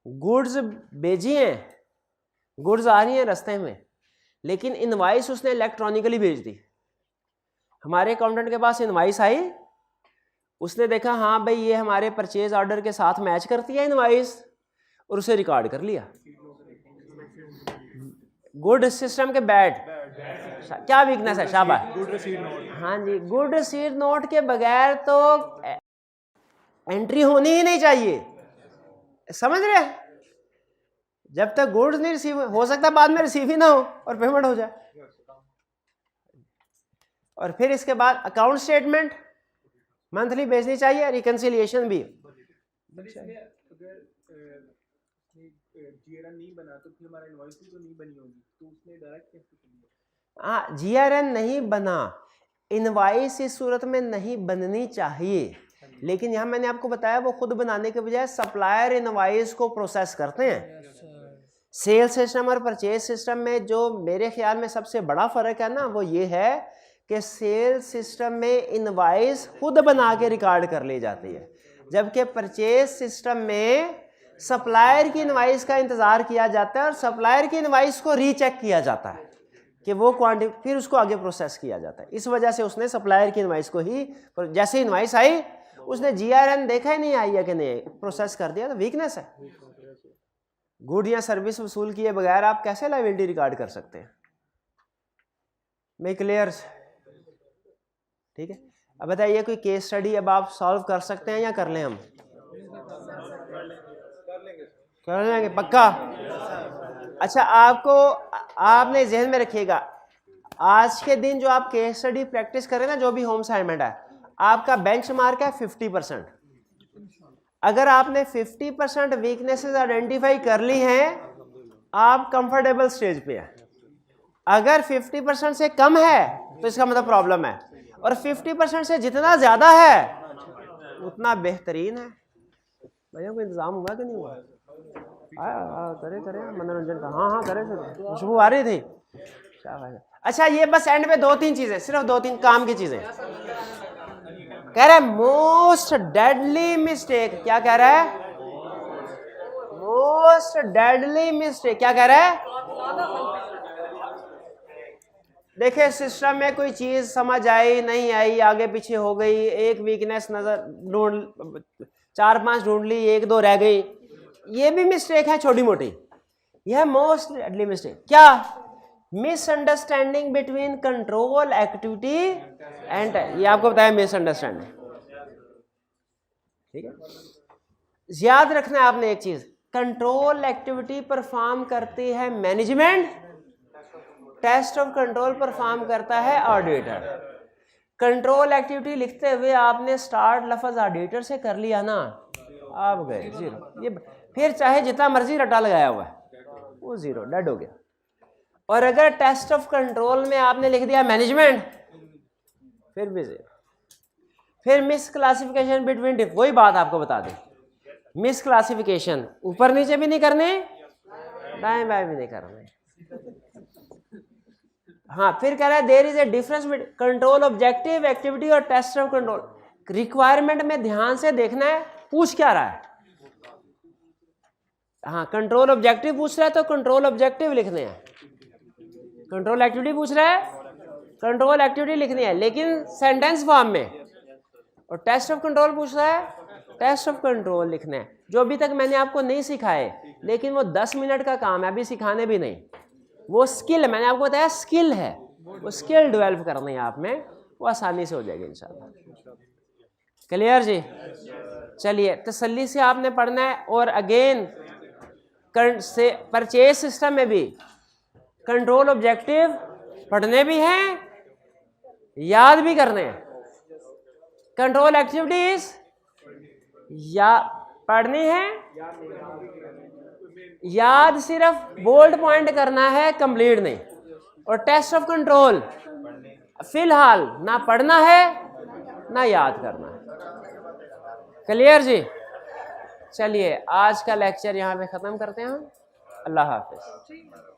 गुड्स भेजी हैं, गुड्स आ रही हैं रास्ते में, लेकिन इनवॉइस उसने इलेक्ट्रॉनिकली भेज दी। हमारे अकाउंटेंट के पास इनवॉइस आई, उसने देखा हाँ भाई ये हमारे परचेज ऑर्डर के साथ मैच करती है इनवॉइस, और उसे रिकॉर्ड कर लिया। गुड सिस्टम के बैड, क्या वीकनेस है, शाबाश, हाँ जी, गुड रिसीट नोट के बगैर तो एंट्री होनी ही नहीं चाहिए, समझ रहे हैं। जब तक गुड्स नहीं रिसीव हो सकता बाद में रिसीव ही ना हो और पेमेंट हो जाए। और फिर इसके बाद अकाउंट स्टेटमेंट मंथली भेजनी चाहिए, रिकंसिलिएशन भी।
GRN नहीं बना तो फिर हमारा इनवॉइस भी तो नहीं बनी होगी, तो उसने डायरेक्ट कैसे कर लिया?
हाँ, GRN नहीं बना, इनवॉइस इस सूरत में नहीं बननी चाहिए, लेकिन यहाँ मैंने आपको बताया वो खुद बनाने के बजाय सप्लायर इनवॉइस को प्रोसेस करते हैं। सेल सिस्टम और परचेज सिस्टम में जो मेरे ख्याल में सबसे बड़ा फर्क है ना, वो ये है कि सेल सिस्टम में इनवॉइस खुद बना के रिकॉर्ड कर ली जाती है, जबकि परचेज सिस्टम में सप्लायर की इनवॉइस का इंतजार किया जाता है और सप्लायर की इनवॉइस को रीचेक किया जाता है कि वो क्वांटिटी, फिर उसको आगे प्रोसेस किया जाता है। इस वजह से उसने सप्लायर की इनवॉइस को ही, जैसे इनवॉइस आई उसने GRN देखा ही नहीं आई है कि नहीं, प्रोसेस कर दिया, तो वीकनेस है। गुड या सर्विस वसूल किए बगैर आप कैसे लायबिलिटी रिकॉर्ड कर सकते हैं। मैं क्लियर, ठीक है। अब बताइए कोई केस स्टडी अब आप सॉल्व कर सकते हैं या कर लें हम? कर लेंगे पक्का। अच्छा, आपने जहन में रखिएगा, आज के दिन जो आप केस स्टडी प्रैक्टिस करें ना, जो भी होम असाइनमेंट है, आपका बेंचमार्क है 50%। अगर आपने 50% वीकनेसेस आइडेंटिफाई कर ली हैं, आप कंफर्टेबल स्टेज पे हैं। अगर 50% से कम है तो इसका मतलब प्रॉब्लम है, और 50% से जितना ज्यादा है उतना बेहतरीन है। भैया कोई इंतजाम हुआ कि नहीं हुआ? करे मनोरंजन का, हाँ करे, खुशबू आ रही थी। अच्छा, ये बस एंड में 2-3 चीजें, सिर्फ 2-3 काम की चीजें कह रहा है। मोस्ट डेडली मिस्टेक, क्या कह रहा है? मोस्ट डेडली मिस्टेक, क्या कह रहा है? देखिए, सिस्टम में कोई चीज समझ आई नहीं आई, आगे पीछे हो गई, एक वीकनेस नजर ढूंढ, 4-5 ढूंढ ली, 1-2 रह गई, ये भी मिस्टेक है छोटी मोटी। यह मोस्ट डेडली मिस्टेक क्या? Misunderstanding between control activity and, ये आपको बताया मिसअंडरस्टैंडिंग, ठीक है। याद रखना है आपने एक चीज, कंट्रोल एक्टिविटी परफॉर्म करती है management, test of control perform करता है ऑडिटर। कंट्रोल एक्टिविटी लिखते हुए आपने स्टार्ट लफ्ज ऑडिटर से कर लिया ना, आप गए जीरो। ये फिर चाहे जितना मर्जी रटा लगाया हुआ है, वो जीरो, डेड हो गया। और अगर टेस्ट ऑफ कंट्रोल में आपने लिख दिया मैनेजमेंट, फिर भी जीरो। फिर मिस क्लासिफिकेशन बिटवीन, वही बात आपको बता दें, मिस क्लासिफिकेशन ऊपर नीचे भी नहीं करने, दाएं बाएं भी नहीं करने। हाँ, फिर कह रहा है there is a difference between control objective activity और टेस्ट ऑफ कंट्रोल। रिक्वायरमेंट में ध्यान से देखना है पूछ क्या रहा है। हाँ, कंट्रोल ऑब्जेक्टिव पूछ रहा है तो कंट्रोल ऑब्जेक्टिव लिखने हैं, कंट्रोल एक्टिविटी पूछ रहा है, कंट्रोल एक्टिविटी लिखनी है लेकिन सेंटेंस फॉर्म में, और टेस्ट ऑफ कंट्रोल पूछ रहा है, टेस्ट ऑफ कंट्रोल लिखना है। जो अभी तक मैंने आपको नहीं सिखाए, लेकिन वो 10 मिनट का काम है, अभी सिखाने भी नहीं, वो स्किल, मैंने आपको बताया स्किल है, वो स्किल डेवलप करनी है आप में, वो आसानी से हो जाएगी इंशाल्लाह। क्लियर जी? चलिए, तसल्ली से आपने पढ़ना है। और अगेन से परचेज सिस्टम में भी कंट्रोल ऑब्जेक्टिव पढ़ने भी हैं, याद भी करने हैं। कंट्रोल एक्टिविटीज या पढ़नी है, याद सिर्फ बोल्ड पॉइंट करना है, कंप्लीट नहीं। और टेस्ट ऑफ कंट्रोल फिलहाल ना पढ़ना है ना याद करना है। क्लियर जी? चलिए आज का लेक्चर यहाँ पे ख़त्म करते हैं हम। अल्लाह हाफिज़।